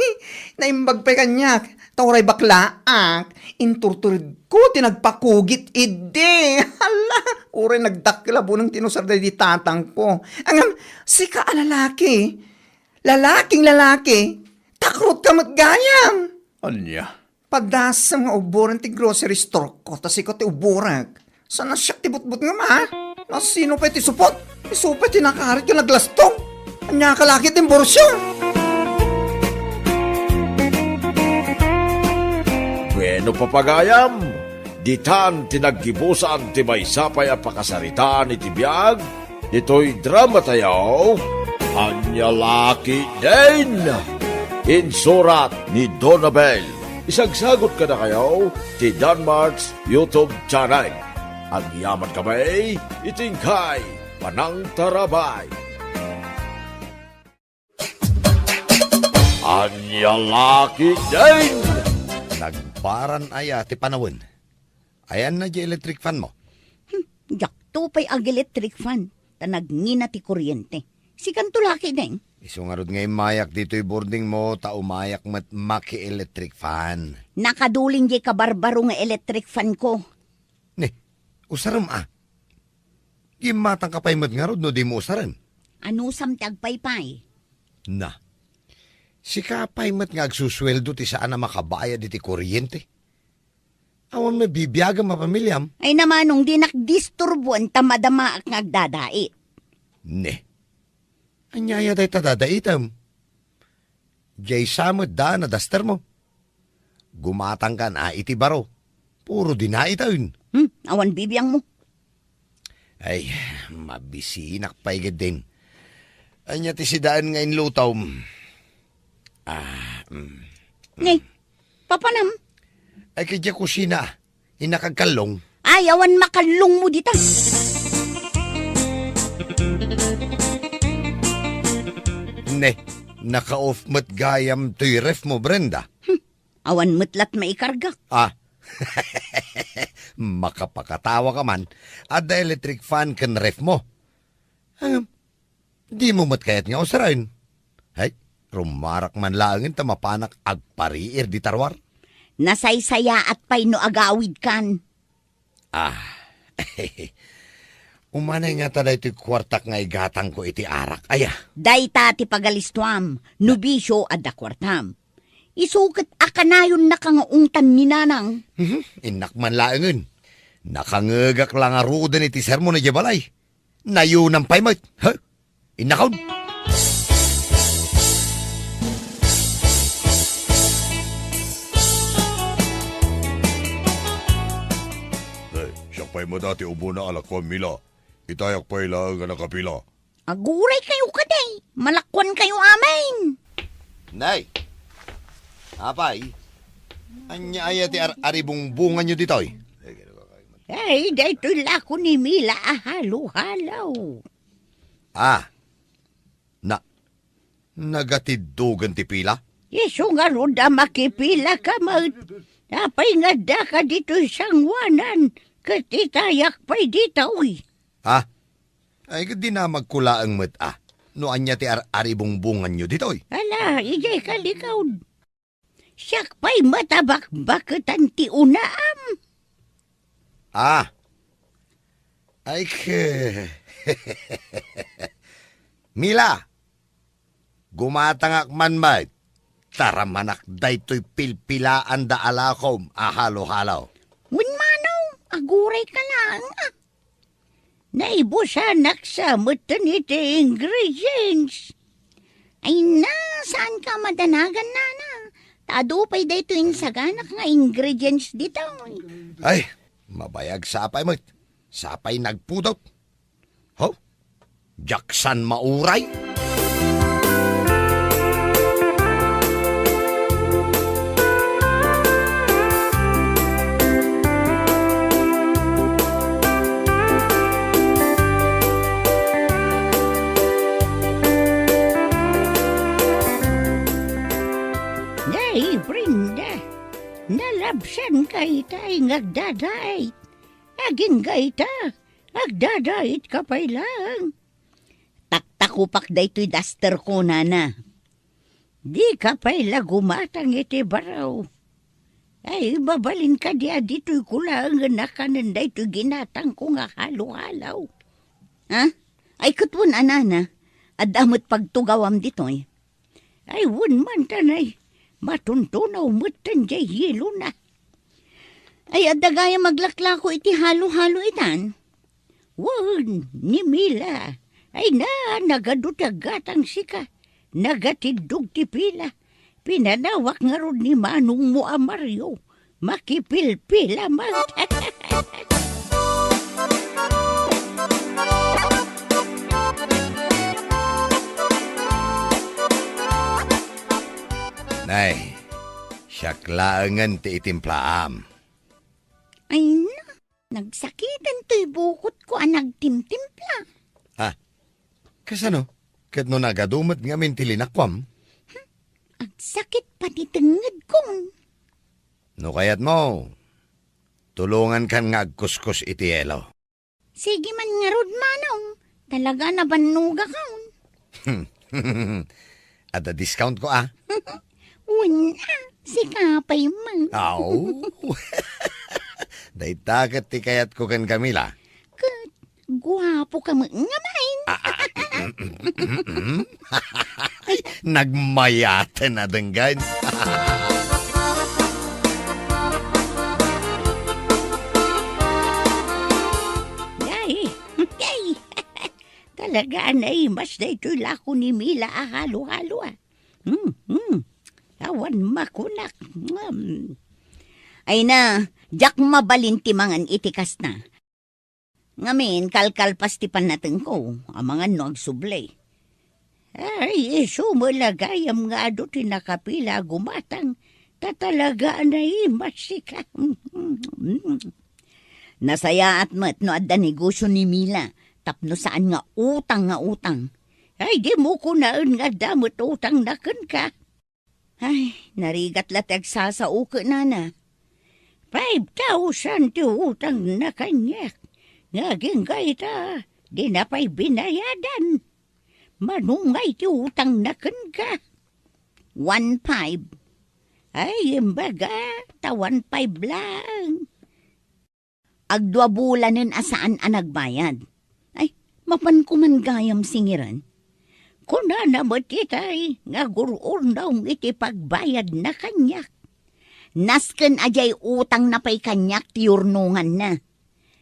naimbag pa kanyak. Tauray baklaak. Inturturid ko, tinagpakugit ide. Hala, uray nagdaklabo ng tinusarday di tatang ko. Angam, sika lalaki. Lalaking lalaki. Takrot ka matgayam. Anya? Padasam nga uburan ti grocery store ko, tas ikaw ti uburag. Sana siya ti butbut nga ma? Sino pa ti supot? Supot ti nakarit yung naglastong. Anya kalakit yung borsyo. Bueno papagayam, ditan tinaggibusan ti maysapay a pakasaritaan iti biag, Dito'y drama tayo, Anyalaki din! Insurat ni Donabel. Isagsagot ka na kayo ti Danmarks YouTube channel. Ang yaman kamay, itingkay, panang tarabay. Anyalaki din! Nagparan aya ti panawin. Ayan na di electric fan mo. Yakto pa'y ag electric fan. Tanagngina ti kuryente. Sikan tulaki deng. Isungarod ngay mayak dito'y boarding mo, umayak mat maki-electric fan. Nakaduling di kabarbaro nga electric fan ko. Ne, usaram Gimatang kapay mat nga rod no di mo usaran. Ano sam ti agpaypay? Na, si kapay mat nga agsusweldo ti saan na makabayad iti kuryente. Awan mabibiyaga mapamilyam. Ay namanong di nakdisturbuan tamadama ak ngagdadait. Ne, anyaya day tadadaitam. Jay samad da na daster mo. Gumatang ka na iti baro. Puro dinaitawn. Awan bibiyang mo. Ay, mabisinak paigad din. Anya ti sidaan ngayon lutaw. Ne, papanam. Ay kaya kusina, inakagkalong. Ay, awan makalung mo dita. Ne, naka-off mat gayam to'y ref mo, Brenda. Awan mutlat maikarga. Makapakatawa ka man, at the electric fan kan ref mo. Di mo mat kayat nga usarain. Hay, rumarak man langin tamapanak agpariir di tarwar. Nasaysaya at pay no agawid kan. Umanay nga tada ito'y kwartak nga igatang ko iti arak. Aya. Dayta ti pagalistuam, nubisyo adda kwartam. Isukat akanayon na kangaungtan ni nanang. Inak man laangan. Nakangagak lang arudan iti sermon na jabalay. Nayunang paymat. Ha? Inakaw. Siya pa'y madati ubo na alakwan mila. Itayak pa'y lang nga nakapila. Aguray kayo kaday. Malakwan kayo amin. Nay. Apay. Anya aya ti aribong bunga nyo ditoy. Ay, daytoy lako ni Mila ahalo-halaw. Nagatidugan ti pila? Yeso nga roda makipila ka maut. Napay nga da ka dito'y sangwanan. Katitayak pa'y dito'y. Ay di na magkulaang mat No anya ti aribong bunga nyo ditoy. Ala, ijay kalikaw. Siyak pa'y matabak-bakatan ti unaam. Ay Mila, gumatangak man mat. Taramanak daytoy pilpilaan da alakom ahalo-halaw. Manong, aguray ka lang. Naibusanak sa mutan iti ingredients. Ay na, saan ka madanagan na? Tadupay dayto yung saganak nga ingredients dito. Ay, mabayag sapay mat. Sapay nagpudot. Ho? Jaksan mauray? Nay, Brenda, nalabsan kay tay ngagdadait. Aging gaita, agdadait ka pa'y lang. Taktakupak dayto'y duster ko, nana. Di ka pa'y lagumatang iti baraw. Ay, babalin ka diya dito'y kulang na kanan dayto'y ginatang ko nga halo-halaw. Ay, kutwon, anana, adamot pagtugawam dito'y. Ay, wun man tanay, matuntunaw mutan jay hilo na. Ay, adagaya maglaklako iti halo-halo itan. Wun, ni Mila. Ay na, nagadutagatang sika. Nagatidog ti pila. Pinanawak nga ron ni Manong mo Mario. Makipilpila man. Nay, siyaklaangan ti itimplaam. Ay na, nagsakitan to'y bukot ko ang nagtimtimpla. Ha? Kasano? Kat no nagadumat nga min tilinakwam? Ang sakit pati tengad ko. No kayat mo, tulungan kan nga agkuskus iti yelo. Sige man nga rod manong, talaga na banuga ka. At a discount ko ah. Wala, si kapay man. Aw. Daitakat ti kayat ko kan Camila. Guwapo ka mo nga main. Ay, nagmayata na denggan. Yay! Talaga na mas na ito'y lako ni Mila halo-halo ah. Awan makunak. Ay na, jak mabalintimangan itikas na. Ngamin, kalkalpas ti panateng ko, amangan no agsublay. Ay, sumalagayam nga do tinakapila gumatang, tatalaga na masika. Nasaya at mat no adda negosyo ni Mila, tapno saan nga utang. Ay, di mo ko naun nga damot utang na ka. Ay, narigat latag sasauke na. 5,000 ti utang na kanyak. Ngaging gaita, di na pa'y binayadan. Manungay ti utang na ka. 1,500. Ay, imbaga, ta 1,500 lang. Agdwa bulanin asaan ang nagbayad. Ay, mapan ko man gayam singiran. Kuna na matitay, nga gurur daw iti pagbayad na kanyak. Nasken ajay utang na pa'y kanyak ti urnungan na.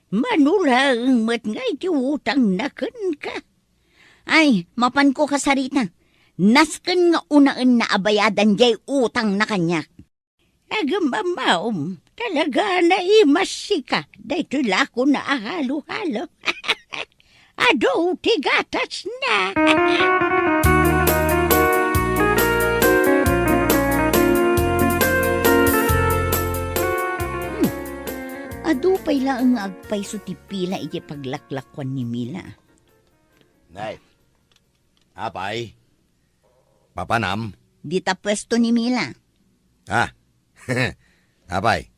Manulang mat nga iti utang na ka. Ay, mapan ko kasarita. Nasken nga unaan na abayadan jay utang na kanyak. Agambamaom, talaga na imasika. Dahito lako na ahalo-halo. Ado, tigatas na. Ado pa'y lang ang agpay so tipila iti paglaklakwan ni Mila. Nay, apay, papanam. Di ta pwesto ni Mila. Ah, apay,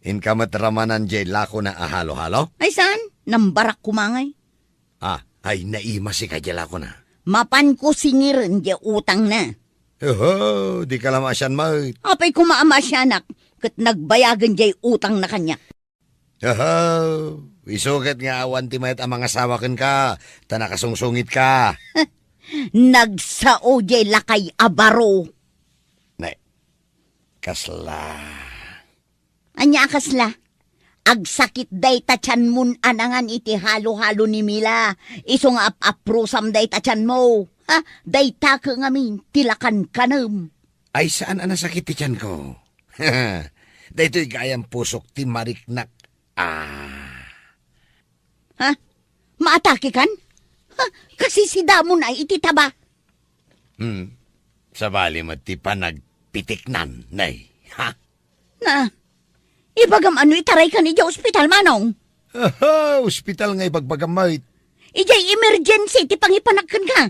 inkamat-ramanan jay lako na ahalo-halo? Ay saan? Nambarak kumangay. Ah, ay naima si kajala ko na. Mapan ko singirin di utang na. Oho, di ka lamasyan mo. Apay kumaama siya nak, kat nagbayagan jay utang na kanya. Oho, isukat nga awan ti mayat ang mga sawakan ka, ta nakasungsungit ka. Nagsao jay lakay abaro. Nay, kasla. Anya kasla? Agsakit day tachan mun anangan iti halo-halo ni Mila. Iso nga ap-aprusam day tachan mo. Ha? Day taka ngamin, tilakan kanam. Ay saan ang nasakit ti tiyan ko? Dayto'y gayang pusok ti mariknak. Ah. Ha? Maatake kan? Ha? Kasi si Damon ay ititaba. Sabali mo ti panagpitiknan, nay. Ha? Na, ibagam ano itaray ka ni Diya ospital manong? Aha, ospital nga ipagbagamay. Ijay emergency, ti pangipanagkan ka.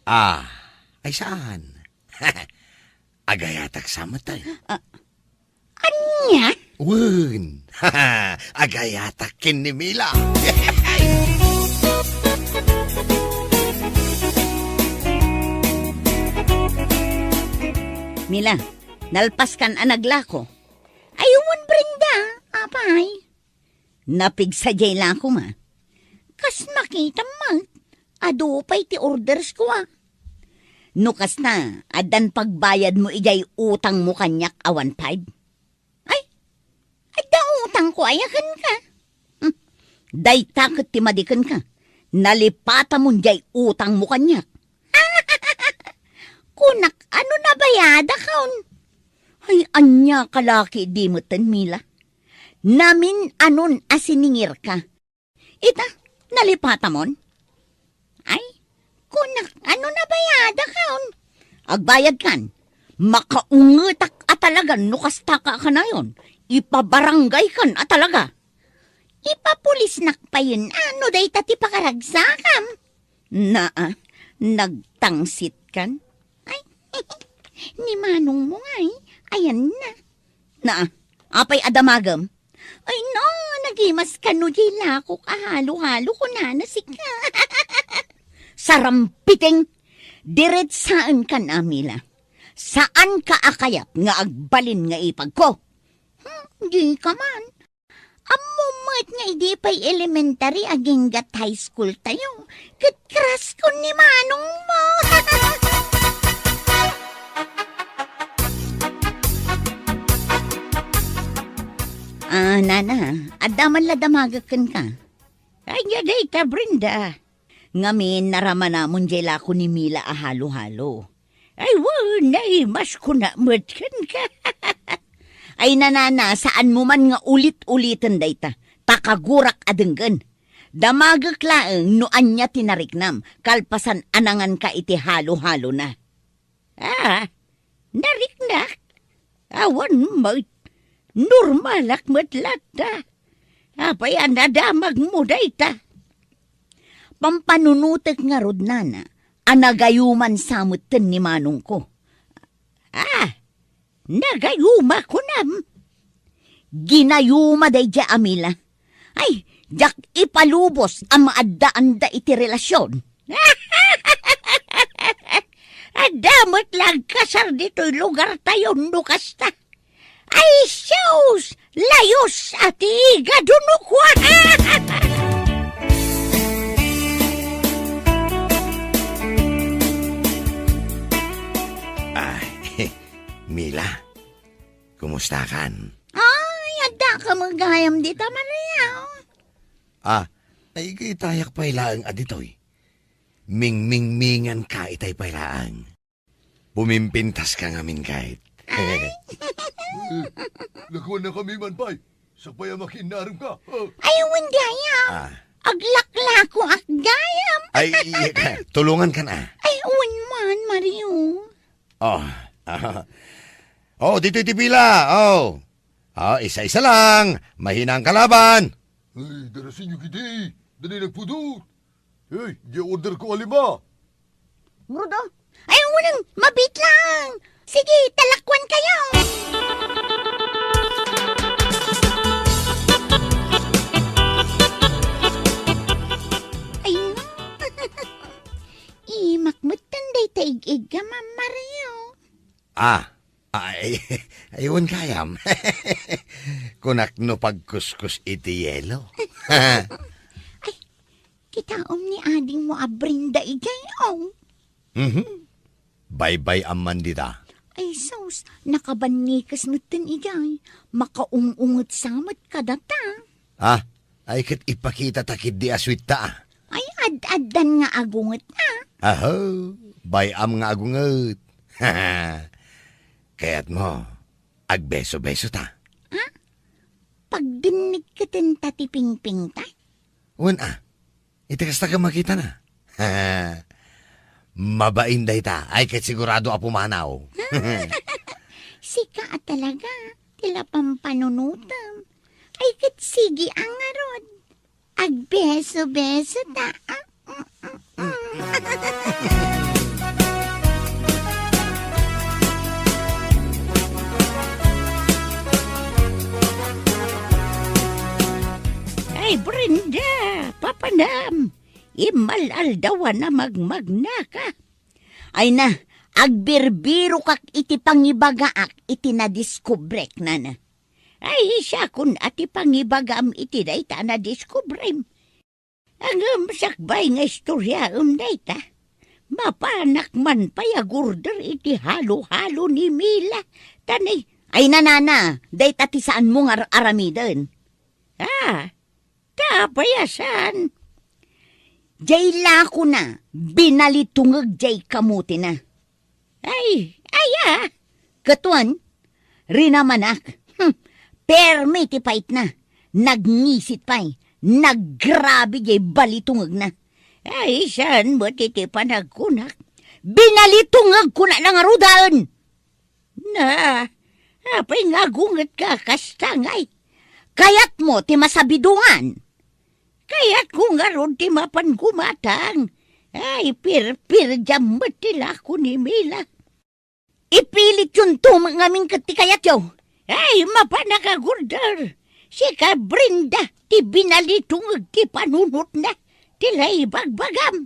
Ah, ay saan? Agayatak sa matay. Anya? Wun, agayatak kin ni Mila. Mila, nalpas kan anaglako. Ayun, Brenda, apay. Napigsa jay lako ma. Kas makita ma, ado pa'y ti orders ko ah. Nukas na, adan pagbayad mo ijay utang mo kanyak awan 5. Ay, ada utang ko ayakan ka. Day takot ti madikan ka. Nalipata mo jay utang mo kanyak. Kunak, ano na bayada kaon? Ay, anya kalaki di mo tan Mila. Namin anon asiningir ka. Ita, nalipata mon? Ay, kunak, ano na bayada kaon? Agbayad kan. Makaungetak atalagan no kasta ka na yon. Ipabarangay kan atalaga. Ipapulisnak pa yun. Ano day tati pakaragsakam? Nagtangsit kan? Ay, ni manong mo nga ayan na. Apay adamagam? Ay no, nagimas ka no jila ko kahalo-halo ko na nasika. Sarampiting, diretsaan ka na, Mila. Saan ka akayat nga agbalin nga ipag ko? Di ka man. Amumat nga hindi pa'y elementary aging gat high school tayo. Katras ko ni manong mo. Nana, adaman la damagakan ka. Ay, yaday ka, Brenda. Ngamin naraman namon jela ko ni Mila ahalo-halo. Ay, nay, mas kunamutkan ka. Ay, nanana, saan mo man nga ulit-ulitan dayta. Takagurak adenggan. Damagak laeng no anya tinariknam. Kalpasan anangan ka iti halo-halo na. Nariknak. Awan mo. Normalak matlata. Apay anadamag mo dayta. Pampanunutek nga rod nana. Anagayuman samutin ni manong ko. Nagayuma ko nam. Ginayuma day ja Amila. Ay, jak ipalubos ang maadaan da iti relasyon. Adamot lang kasar dito'y lugar tayo nukasta. Ay, sus! Layos ati gadunukwa! Mila, kumusta kan? Ay, ada ka magayam dito, Maria. Ay itayak pailaang aditoy. Ming-ming-mingan ka itay pailaang. Pumimpintas ka ngamin kahit. Nakuha na kami man, pay. Sakpay ang makinarang ka. Ay, windaya. Aglakla ko akgayam. Ay, tulungan ka na. Ay, man, Mario. Dito tipila. Isa-isa lang. Mahina ang kalaban. Ay, darasin nyo kiti. Dali nagpudot. Hey, di order ko alima. Brudo? Ay, unang mabit lang. Sige, talakwan kayo. Ay, no. Imakmutan day taig-ig ka, Ma'am Mario. Ayun kayam. Kunak no pagkuskus iti yelo. Ay, kitaom ni ading mo abrinda igayaw. Bye-bye aman dita. Ay, sus, nakabanikas nutin igay. Makaungungot samat kadata. Ay kat ipakita takid di aswit ta. Ay, ad-adan nga agungot na. Bayam nga agungot. Kaya't mo, agbeso-beso ta. Pagdinig ka tin tatiping-ping ta? Iti kasta ka makita na. Mabainday ta, ay kat sigurado apumanaw. Sika at talaga, tila pampanunutam. Ay kat sige ang arod. Agbeso-beso ta. Ay, Brenda, papanam. Imalaldawa na magmagna ka. Ay na, agbirbiro kak iti pangibagaak iti nadiskubrek na na. Ay, siya kun ati pangibagam iti dayta na diskubrem. Ang sakbay nga istorya dayta. Mapanak man payagurder iti halo-halo ni Mila. Tanay, ay nanana, dayta ti saan mo nga aramiden. Tapayasan. Jay lako na, binalitungag jay kamuti na. Ay, katuan, rinamanak. Perme ti pait na, nagngisit pa'y, naggrabe jay balitungag na. Ay, saan mo titi panagkunak? Binalitungag ko na lang arudaan. Na, apay nga gungat ka kastangay. Kayat mo ti masabidungan. Kayat ko nga ron ti mapan gumatang. Ay, pir jamat tila ko ni Mila. Ipilit yun to mga aming katikayat yo. Ay, mapanakagurdar. Si ka Brenda, ti binalitong ti panunot na. Tila ibagbagam.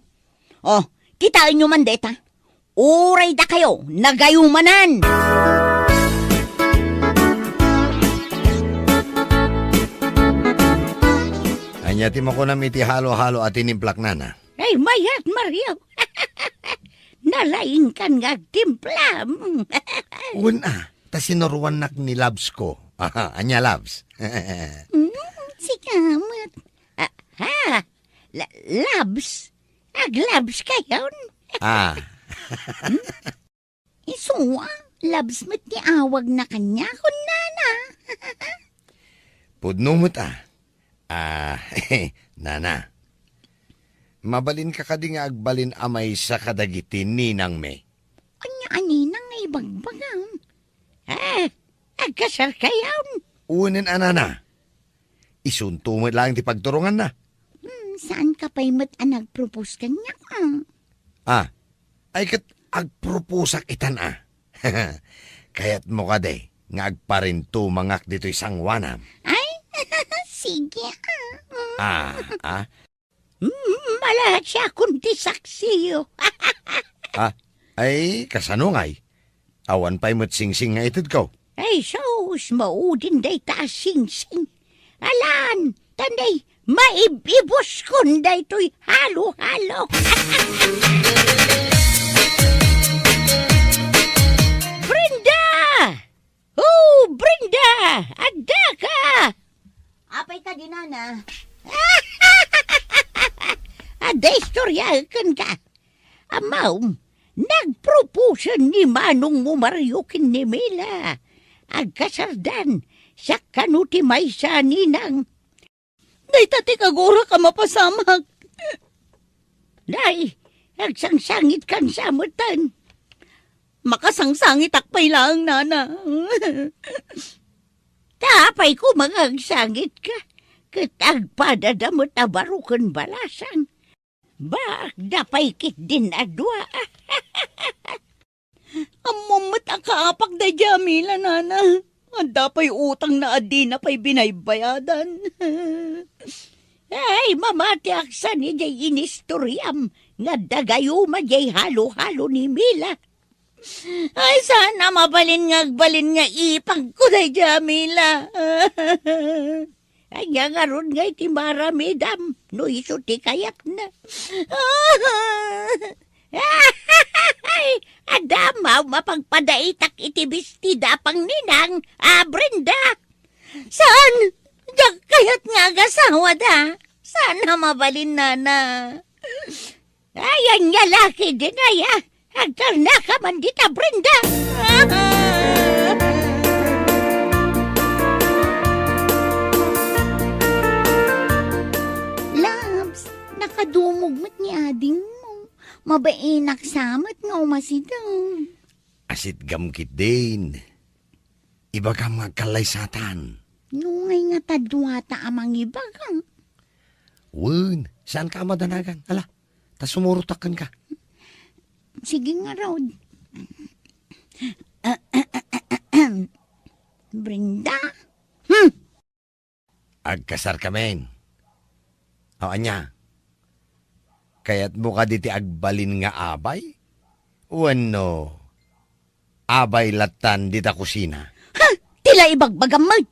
Oh, kitain nyo man deta. Uray da kayo, nagayumanan. Anyati mo ko na iti halo-halo at inimplak na na. Ay, mayat Maria. Nalaing kan nga timpla. Una, ta sinuruan nak ni Labs ko. Aha, anya Labs. Si kamat. Labs? Aglabs kayon? Isuwa, labs mo't ni awag na kanya kun nana. Pudnumot nana. Mabalin ka kadi nga agbalin amay sa kadagitin ninang me. Anya-aninang nga ibagbagang. Agkasar kayon. Unin anana. Isuntumot lang ti pagturungan na. Saan ka pa'y mat nag-propose kanya ka? Ay kat agproposak itan Kaya't mo ka de, nga agparinto mangak dito isang wanam. Ay, sige Malahat siya kundi saksiyo. Ay, kasanungay. Awan pa'y mo't sing-sing nga itid ko. Ay, sos, maudin day ta sing-sing. Alan, tanday, maibibos kun day to'y halo-halo. Brenda! Oh, Brenda! Adda ka! Apay ka din, Nana. Ada istoryahan ka. Amaw, nagpropose ni Manong mo Mariokin ni Mila. Agkasardan, siya kanuti may sa ninang. Day tati kagura ka mapasamag. Day, agsangsangit kan samutan. Makasangsangit akpay lang, Nana. Tapay ko mga agsangit ka. Katagpadadamot na barukan balasan. Bak, dapay kit din adwa. Amumot ang kaapak da Jamila, Nana. Ang dapay utang na adi na pa'y binaybayadan. Ay, mamati aksan ni jay inistoryam. Nga dagayo ma jay halo-halo ni Mila. Ay, sana mabalin nga ipang ko da Jamila. Ay, nga ron nga iti maramidam. No iso ti kayak na. Adamaw mapagpadaitak iti bestida pang ninang. Brenda! Saan? Diyak kayat nga agasawa da. Sana mabalin, Nana. Ayan nga laki din ay agkarna ka man dita, Brenda. Nakadumog mat ni ading mo. Mabainak samat nga umasidaw. Asit gamkit din. Iba ka mga kalaysatan. Nungay nga tadwata amang ibagang. Wun, saan ka madanagan? Ala, ta sumurutakan ka. Sige nga, Rod. Brenda? Agkasar ka, men. O, anya? Kaya't mo ka diti agbalin nga abay? Wano? Abay latan dita kusina. Tila ibagbagamad.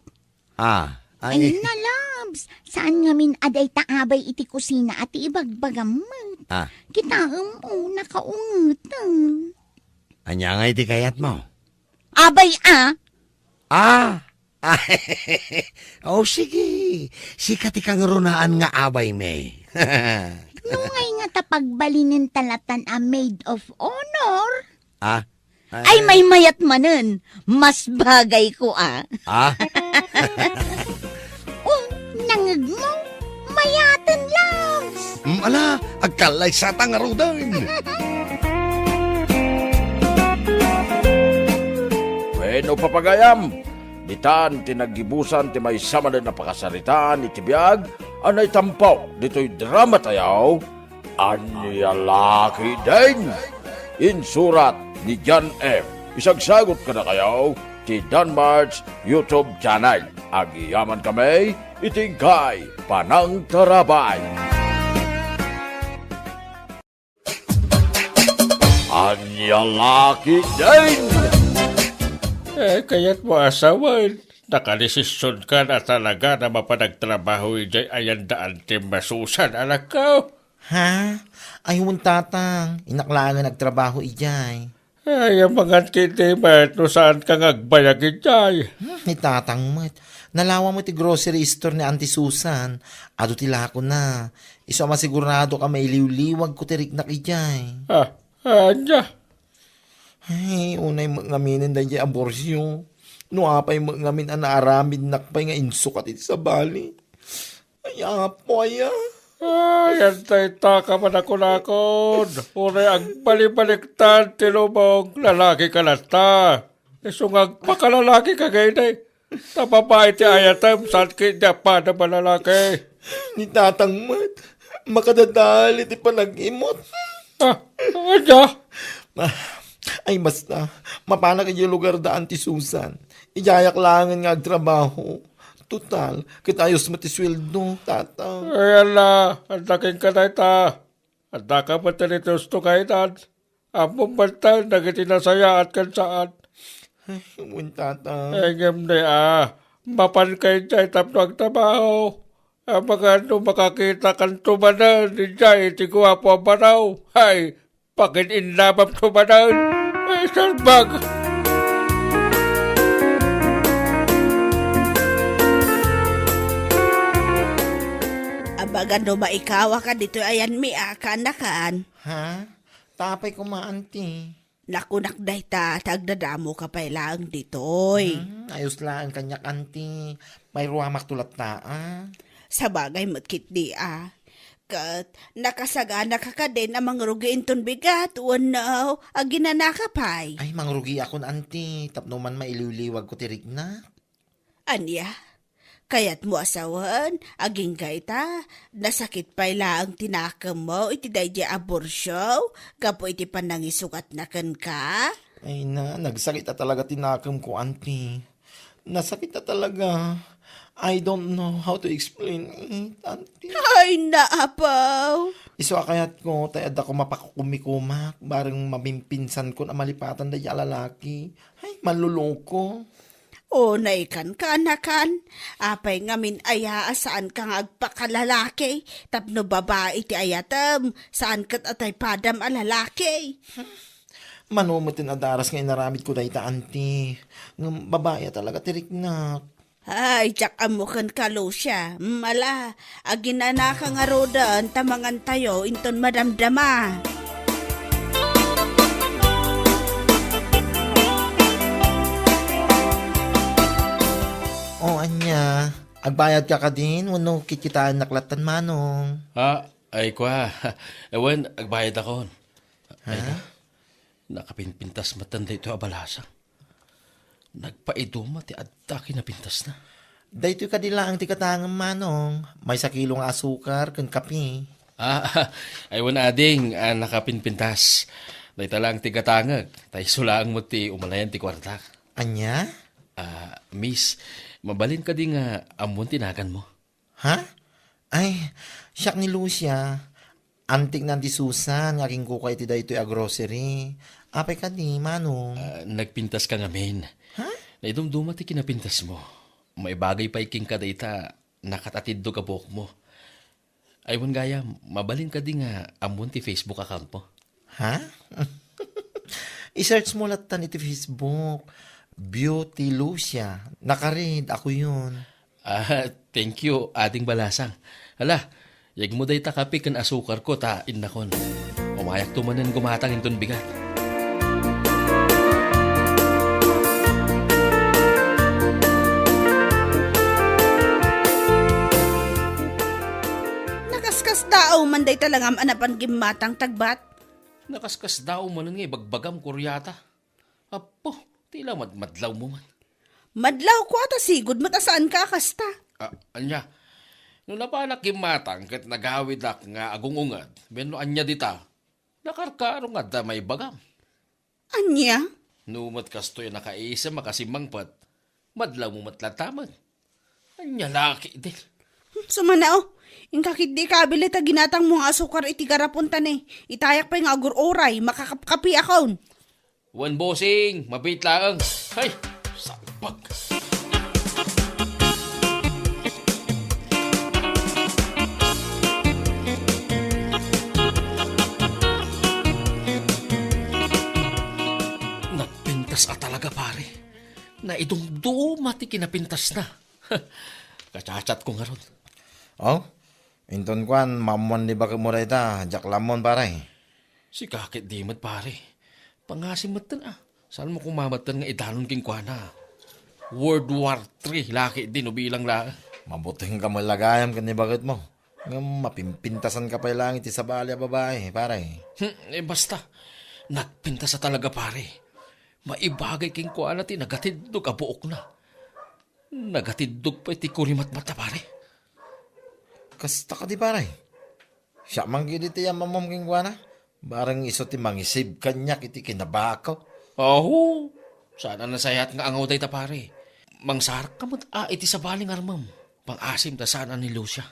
Ay nalabs. Saan nga min aday taabay iti kusina at ibagbagamad? Kitaam mo nakaungutan. Anya nga iti kayat mo? Abay Oh, sige. Sikat ikang runaan nga abay, me. Nungay nga tapagbalinin talatan a maid of honor. Ay, may mayat manen. Mas bagay ko, nangag mo. Mayatan loves. Ala, agkalay sa tangarudan. no papagayam. Ditan tinagibusan ti may sama na napakasaritaan iti biyag, anay tampaw dito'y drama tayaw, Anyalaki din. Insurat ni John M. Isagsagot ka na kayaw ti Danmar's YouTube channel. Agiyaman kami, itingkay panang tarabay. Anyalaki din. Kaya't mo asawan. Nakadesisyon ka na talaga na mapanagtrabaho ijay ayan daan tim masusan anak ko. Ha? Ayun tatang, inaklaan nga nagtrabaho ijay. Ay, ang mga kitimat, no saan ka ngagbayag ijay? Ni tatang mat, nalawa mo ti grocery store ni Auntie Susan. Ado tila ko na. Iso masigurado ka mailiw-liwag ko tirik na ijay. Anya? Ay, unay mangaminin da ijay aborsyo. No apay mangamin anaaramid nakpay nga insukat iti sa bali. Ay, apo aya. Ay, antay ka man ako nakon. Unay ang balibaliktan, tinubog, lalaki ka na ta. Isungag pakalalaki ka gayday. Tapapay ti ayatem, sakit niya pa na malalaki. Ni tatang mat, makadadali ti panag-imot. Anya? Ay, basta, mapanag yung lugar da Auntie Susan. Ijayak langan nga agtrabaho. Total, kitayos matisweldo, tata. Ay, ala, andaking ka na ita. Anda ka pa tinitos to kainan. Among bantal, nagitinasaya at kansaan. Ay, yun, tata. Ay, ngam mapan kayo dyan tapno ang trabaho. Ang mga makakita kang tumanan, dyan, itikuha po ang banaw. Ay, bakit inlabap tumanan? Ay, salbag. Abaga no ba ikaw ka dito ayan mi akanakan. Ha? Tapay ko ma, auntie. Nakunak day ta, tagdadamo ka pa lang ditoy. Ayos lang kanyak, auntie. May ruwamak tulat ta, Sa bagay matkit di Kat, nakasagana ka ka din amang rugiin ton bigat. Unaw, aginana ka pay. Ay, mangrugi akon, auntie. Tapno man mailiw-liwag ko tirik na. Anya? Kaya't mo asawan, aging gaita, nasakit pa ang tinakam mo, iti daydi aborsyo, kapo iti panangisukat na kan ka? Ay na, nagsakit na talaga tinakam ko, auntie. Nasakit na talaga. I don't know how to explain it, auntie. Ay, naapaw. Iso kayat ko, tayad ako mapakukumikumak, bareng mamimpinsan ko na malipatan da lalaki. Ay, maluloko. O naikan ka anakan, apay ngamin aya saan ka nga agpakalalaki, tapno babae ti ayatam, saan kat atay padam alalaki. Manumatin adaras nga inaramid ko dahita, auntie. Ng babae talaga tirik na. Ay, tsak amukan ka lo siya. Mala, aginana ka nga rodan, tamangan tayo, inton madamdama. O, anya, agbayad ka din, wano kikitaan naklatan manong. Ay kwa, ewan, agbayad ako. Ay Ha? nakapinpintas matanda ito abalasa. Nagpaiduma ti adaki na pintas na. Dahito ka dila ang tikatangang manong. May sa kilong asukar, kan kape. Aywan ading, nakapinpintas. Dahita lang ti katangag, tayo sulaang mo ti umalayan ti kwarta. Anya? Miss, mabalin ka di nga amon tinagan mo. Ha? Ay, siyak ni Lucia. Antik na ti Susan, aking kukay ti dahito a grocery. Apay ka di, manong. Nagpintas ka ngamin. Ha? Naidumduma ti kinapintas mo. May bagay pa iking ka dayta, nakatatid do ka buhok mo. Aywan gaya, mabalin ka di nga amon ti Facebook account mo. Ha? I-search mo latan iti Facebook. Beauty Lucia. Nakaread, ako yun. Thank you, ating balasang. Hala, yag mo day takapi kan asukar ko, tain na kon. Umayak tumanan gumatang inton bigat. Nakaskas dao, manday talangam anapan gimatang tagbat. Nakaskas daw manan nga bagbagam kuryata. Apo, Tila madlaw mo man. Madlaw ko ata sigod matasaan ka kasta. Anya, nung napanak matang kat nagawid ak nga agungungad, benno anya dita, nakarkaro nga da may bagam. Anya? Numat kastoy nakaisa makasimangpat, madlaw mo matlataman. Anya laki din. Sumanao, ingkakit di kabili ta ginatang mga asukar iti garapunta ni. Itayak pa yung agur oray, makakapkapi akon. Wan bossing, mabait laang. Hay, sabag. Nagpintas talaga pare. Na itong mati kinapintas na. Kachachat ko nga ron. Oh, inton kwan, mamuan di ba mo ita, jak lamon pare. Si kakit di mat pare. Pangasim matan Saan mo kumamatan nga idanon king kwana? World War III, laki din o bilang la. Mabuting ka mo lagayam kan bakit mo. Nga mapimpintasan ka pa lang iti sa balya babae, pare. Basta, nagpinta sa talaga pare. Maibagay king kwana ti nagatidog abuok na. Nagatidog pa iti kurimat mata pare. Kasta ka di pare. Siya man gini ti yung mamam king kwana. Barang iso ti mangisib kanyak iti kinabakaw. Aho, sana nasayat nga angaw day ta pare. Mangsarak ka mo iti sa baling armam. Pang-asim ta sana ni Lucia.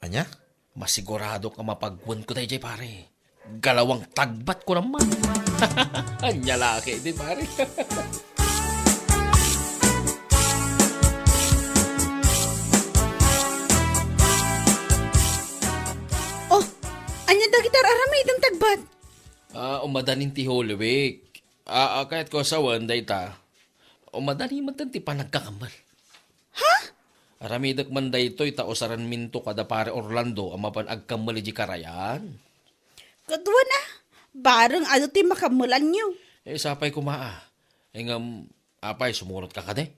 Anya? Masigurado ka mapagwan ko tayo pare. Galawang tagbat ko naman. Anya laki di pare. Anya da gitar aramay itong tagbat? Umadanin ti Holy Week. Kahit ko asawan, day ta. Umadanin man ti panagkakamal. Ha? Aramidak man day to'y taosaran minto kada pare Orlando ang mapan agkamali di karayan. Kadwa na. Barang ano ti makamulan nyo. Sapay kumaa. Apay, sumurot ka kade.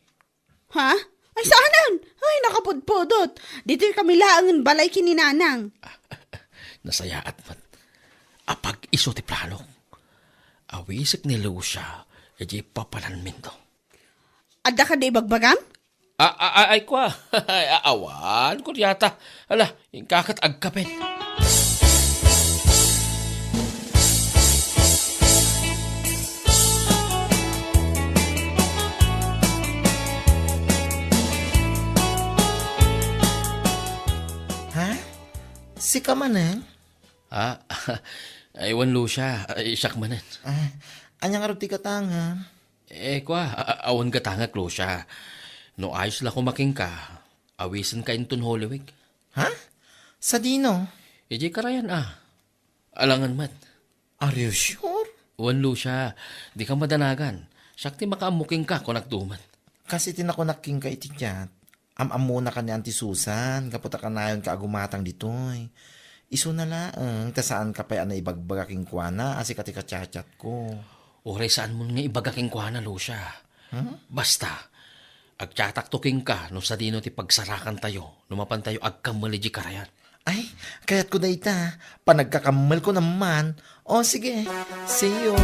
Ha? Ay, saanan? Ay, nakapudpudot. Dito kami laangan balay kininanang. Nasayaat man. Apag iso ti planong. Awisik ni Lucia, edi papalan minto. Adda ka di bagbagam? Ay kwa. Awan ko yata. Ala, yung kakat agkapin. Ha? Si ka man eh? Aywan Lucia, siyak manan. Anyang arap ti katanga? Kwa, awan katanga Lucia. No ayos la kumaking ka, awisan ka inton Holy Week. Ha? Sa dino? Edi karayan Alangan mat. Are you sure? Wan Lucia, di ka madanagan. Sakti makaamuking ka kung nagtuman. Kasi tinakunaking ka iti tiyat. Amuna ka ni Auntie Susan, kaputa ka na yun kaagumatang ditoy. Iso na laang, tasaan ka pa na ibagbagaking kwana, asi ka tika-chat ko. Oray saan mo nga ibagaking kwana, Lucia? Basta, agchatak-tuking ka no sa dino ti pagsarakan tayo, lumapan tayo agkamali di karayan. Ay, kaya't ko na ita, panagkakamal ko naman. O sige, see you.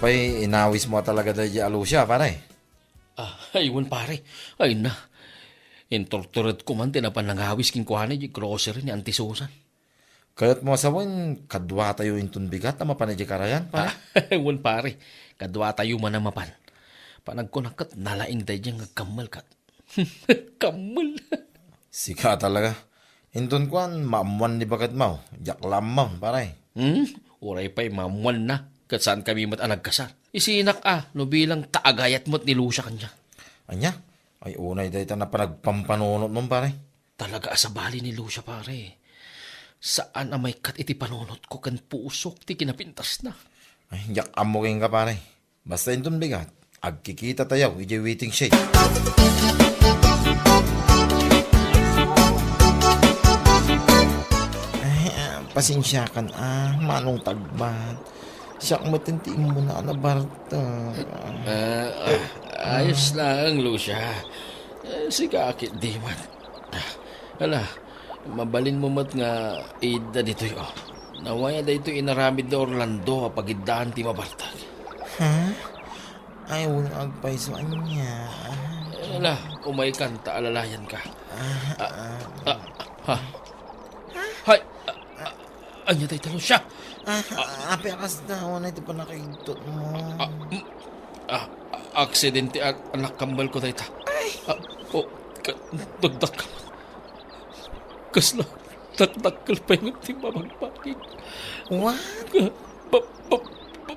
Apay, inawis mo talaga dahil Alucia, pare. Aywan pare. Ay na. Intorturat ko man tinapan nangawis king kuhanay di grocery ni Auntie Susan. Kaya't mo asawan, kadwa tayo intun bigat na mapanay di karayan, pare. Aywan pare. Kadwa tayo man na mapan. Panagkunakat nalaing tayo diyang kamal kat. Kamal. Sika talaga. Intun kuan, maamuan ni bagat mo. Jak lamang, pare. Uray pa'y maamuan na. Kat saan kami mat anagkasar. Isinak no bilang taagayat mo't ni Lucia kanya. Anya? Ay unay dahi ta na panagpampanunot mong pare. Talaga sa bali ni Lucia pare. Saan may kat iti panunot ko kan pusok ti kinapintas na. Ay, yak amuking ka pare. Basta intun bigat. Agkikita tayo, iji waiting shade. Ay, pasensya kan manong tagbat. Siyak matintiin mo na Barta. Ayos lang, Lucia. Sigakit di man. Hala, mabalin mo mat nga ida dito yo. Nawaya da ito inaramid na Orlando pagidaan ti mabartag. Ha? Ay, wala agpaisoan niya. Hala, umay kanta alalayan ka. Ha? Hay, anya tayo talo siya. Api akas na, wala ito pa nakaintot mo. Aksidente at anak kambal ko tayo ta. Dagdag ka. Kasla, dagdagkal pa yung ating mamagpakig. What?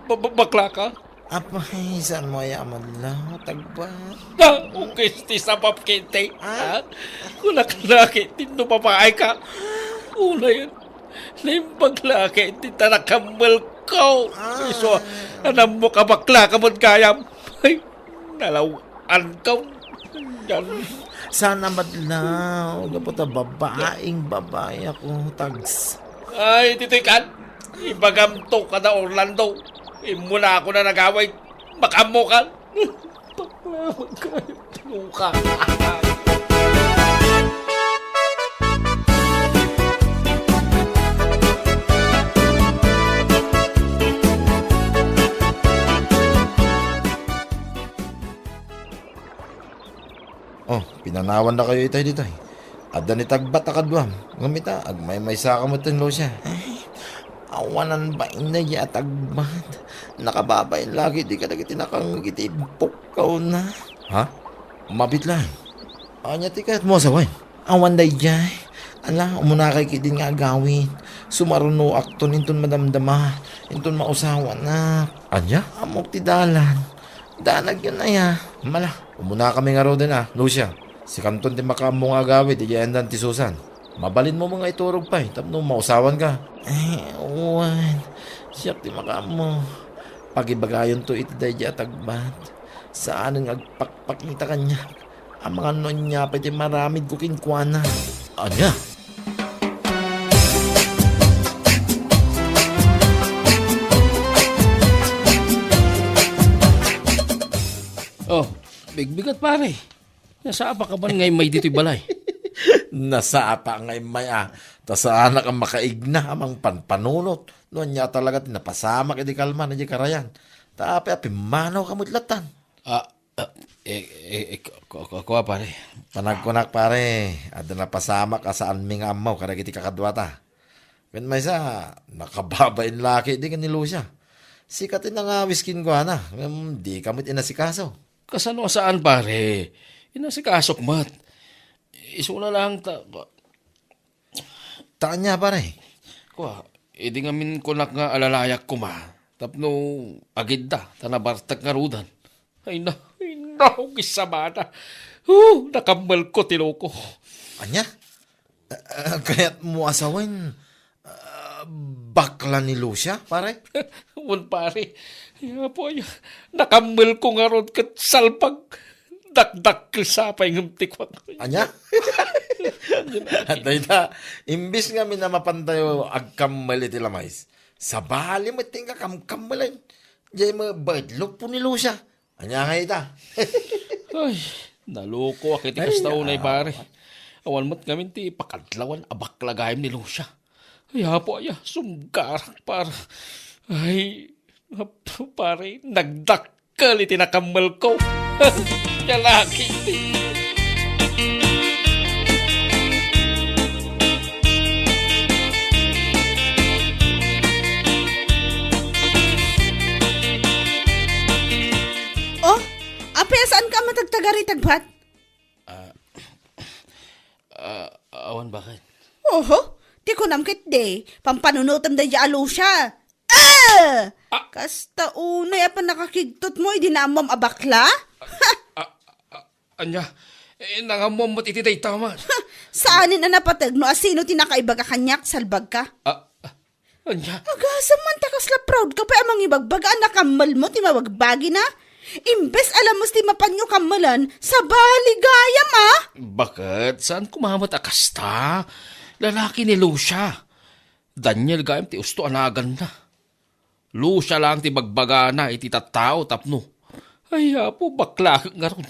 Bakla ka? Apay, saan mo ayaman lang? Tagba. Okay, sa papkinte. Kung nakalaki, tino papaay ka. Una yan. Nang baglaki, tita nakambal ko. So, anam mo ka bakla ka mo kayam. Ay, nalawan ka. Yan. Sana madlaw. Dapat babaeng babae ako. Tags. Ay, titikan. Ibagamto ka na Orlando. Muna ako na nagaway. Makamo ka. Paklaman ka. Tulong ka. Oh, pinanawan na kayo itay dito. Adda ni tagbat akadwam. Ngamita, agmay-may sa kamutin lo siya. Ay, awanan ba inay tagbat? Nakababay lagi, di ka nagiti nakangitipok ka na. Ha? Mabit lang. Anya tikat mo sawain. Awan day jay. Ala, umuna kay kidin nga agawin. Sumaruno akton inton madamdama. Inton mausawa na. Anya? Amok ti dalan. Danag yun na ya. Mala, umuna kami nga ro din Lucia. Si Kanton ti makamong agawid, di yan ti Susan. Mabalin mo mga iturog pa tapno mausawan ka. Ay, uwan. Siyak ti makamo. Pagibagayon to iti day tagbat. Saan ang agpakpakita kanya. Ang mga nonya pa iti maramid ko kinkwana. Anya? Oh, bigbigat pare. Nasa apa ka ba ngay may dito'y balay? Nasa apa ngay may Tasaan na kang makaigna amang panpanunot. Noon niya talaga tinapasamak iti kalman na di karayan. Tapi manaw kamutlatan. Kuha pare. Panagkunak pare. At napasamak ka saan ming amaw karag iti kakadwata. When may sa nakababain laki di kanilo siya. Sikatin na nga wiskin ko di kamit inasikaso. Kasano saan pare? Inasikasok mat. Iso na lang Taan niya pare. Kuha, edi ngamin kunak nga alalayak ko ma. Tapno agid da, tanabartag nga rudan. Ay na, kisabana. Nakambal ko tiloko. Anya? Kaya't mo asawin bakla ni Lucia, pare? Wan pare, po nakambal ko nga ron kat salpag. Dakdak kisapay ng tikwak. Anya? At dahil imbis nga minamapantayo agkamali ti lamais. Sa bali mo tingka kamkamalin. Diyan mo badlok po ni Lucia. Anya nga ita? Ay, naloko akit ikastaunay pare. Awan mo't ngamin ti pakadlawan abaklagayim ni Lucia. Ay hapo sumgarak para. Ay, pare, nagdakkel iti nakamal ko. Lalaki. Oh, ape, saan ka matagtagari tagbat? Awan bakit? Oho, di ko namkit de. Pampanunutan da di alo siya. Kasta unay apa nakakigtot mo, hindi na amam abakla? Anya, nangamom mo't iti tama. Saanin na napatag no asino tinakaiba ka kanyak, salbag ka? Anya? Agasam man takasla proud ka pa amang ibagbaga nakamal mo, timawagbagi na. Imbes alam mo ti mapanyo kamalan, sa baligayam Bakit? Saan kumamat akasta? Lalaki ni Lucia. Daniel gayam ti usto anagan na. Lucia lang ti bagbaga na iti tattao tapno. Ay po bakla nga ron.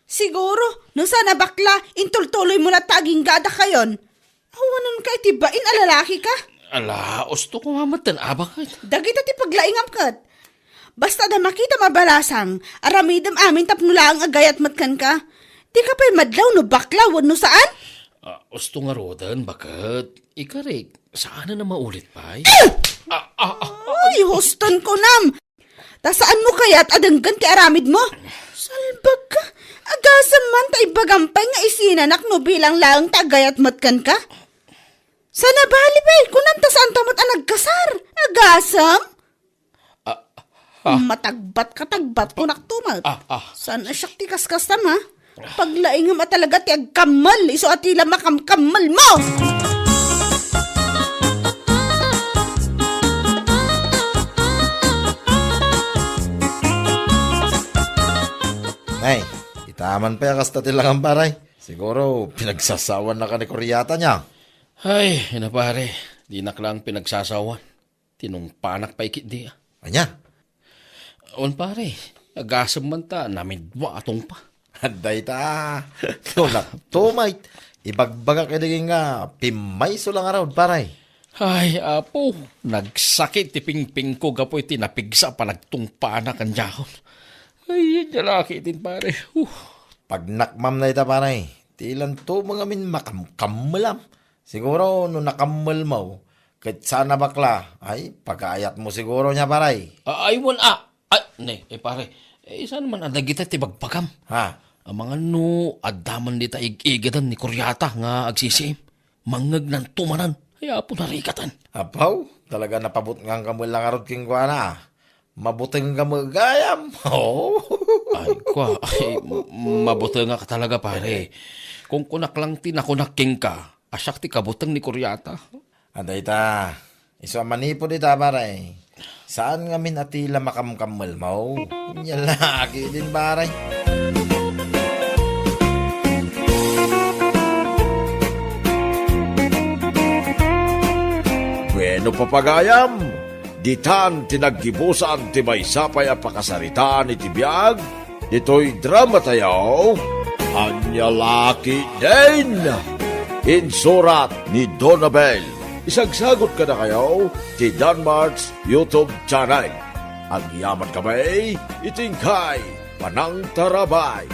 Siguro, no sana bakla, intultuloy mo na taging gada kayon. Awanan ka itibain alalaki ka. Ala, osto ko mamatan abang. Dagit at ipaglaingam kat. Basta na makita mabalasang, aramidam amin tapnula ang agayat matkan ka. Di ka pa'y madlaw no bakla, no saan? Osto nga rodan, bakit? Ikarig, saan na maulit pa? Ay, huston ko nam. Ta saan mo kaya't adanggan ti aramid mo? Salbag ka. Agasan man ta ibagampay nga isinanak no bilang laang tagayat matkan ka. Sana bali ba kunam ta saan tamot ang nagkasar? Agasam? Matagbat ka tagbat ko naktumat. Sana siyak ti kaskastam ha? Paglaingam at talaga ti agkamal. Iso atila makamkamal mo. Ay, itaman pa yung kasta tilang ang paray. Siguro, pinagsasawan na ka ni Kuryata niya. Ay, ina pare, di na lang pinagsasawan. Tinungpanak pa ikit di. Anya? On pare, agasam man ta, namidwa atong pa. Handay ta. Tunak tumay. Ibagbaga kiniging nga, pimay sulang araw, paray. Ay, apo, nagsakit ti pingping ko gapoy tinapigsa pa nagtungpanak ang jahon. Ay, yan lalaki din pare. Pag nakmam na ita paray, tilan to mga min makamkamulam. Siguro, no nakamal mo, kahit sana bakla, ay, pagkaayat mo siguro niya paray. Ay, pare, saan naman adag kita tibagpagam? Ha? Ang mga no, adaman dita igadan ni Kuryata nga agsisim. Mangag ng tumanan, ay apo narikatan. Apaw, talaga napabot nga kamul lang arod king kwa na. Mabuting gamagayam. Oh. Mabuti nga ka talaga pare. Kung kunak lang tinakunaking ka, asyak ti kabutang ni Kuryata. Anday ta, iso manipo di ta paray. Saan nga min atila makamkamal mo? Nyalagi din paray. Bueno papagayam, ditan tinaggibusan ti may sapay a pakasaritaan iti biyag, dito'y drama tayo, Anyalaki din! Insurat ni Donabel. Isagsagot ka na kayo ti Danmar's YouTube channel. Ang yaman kami, itingkay, Panang Tarabay.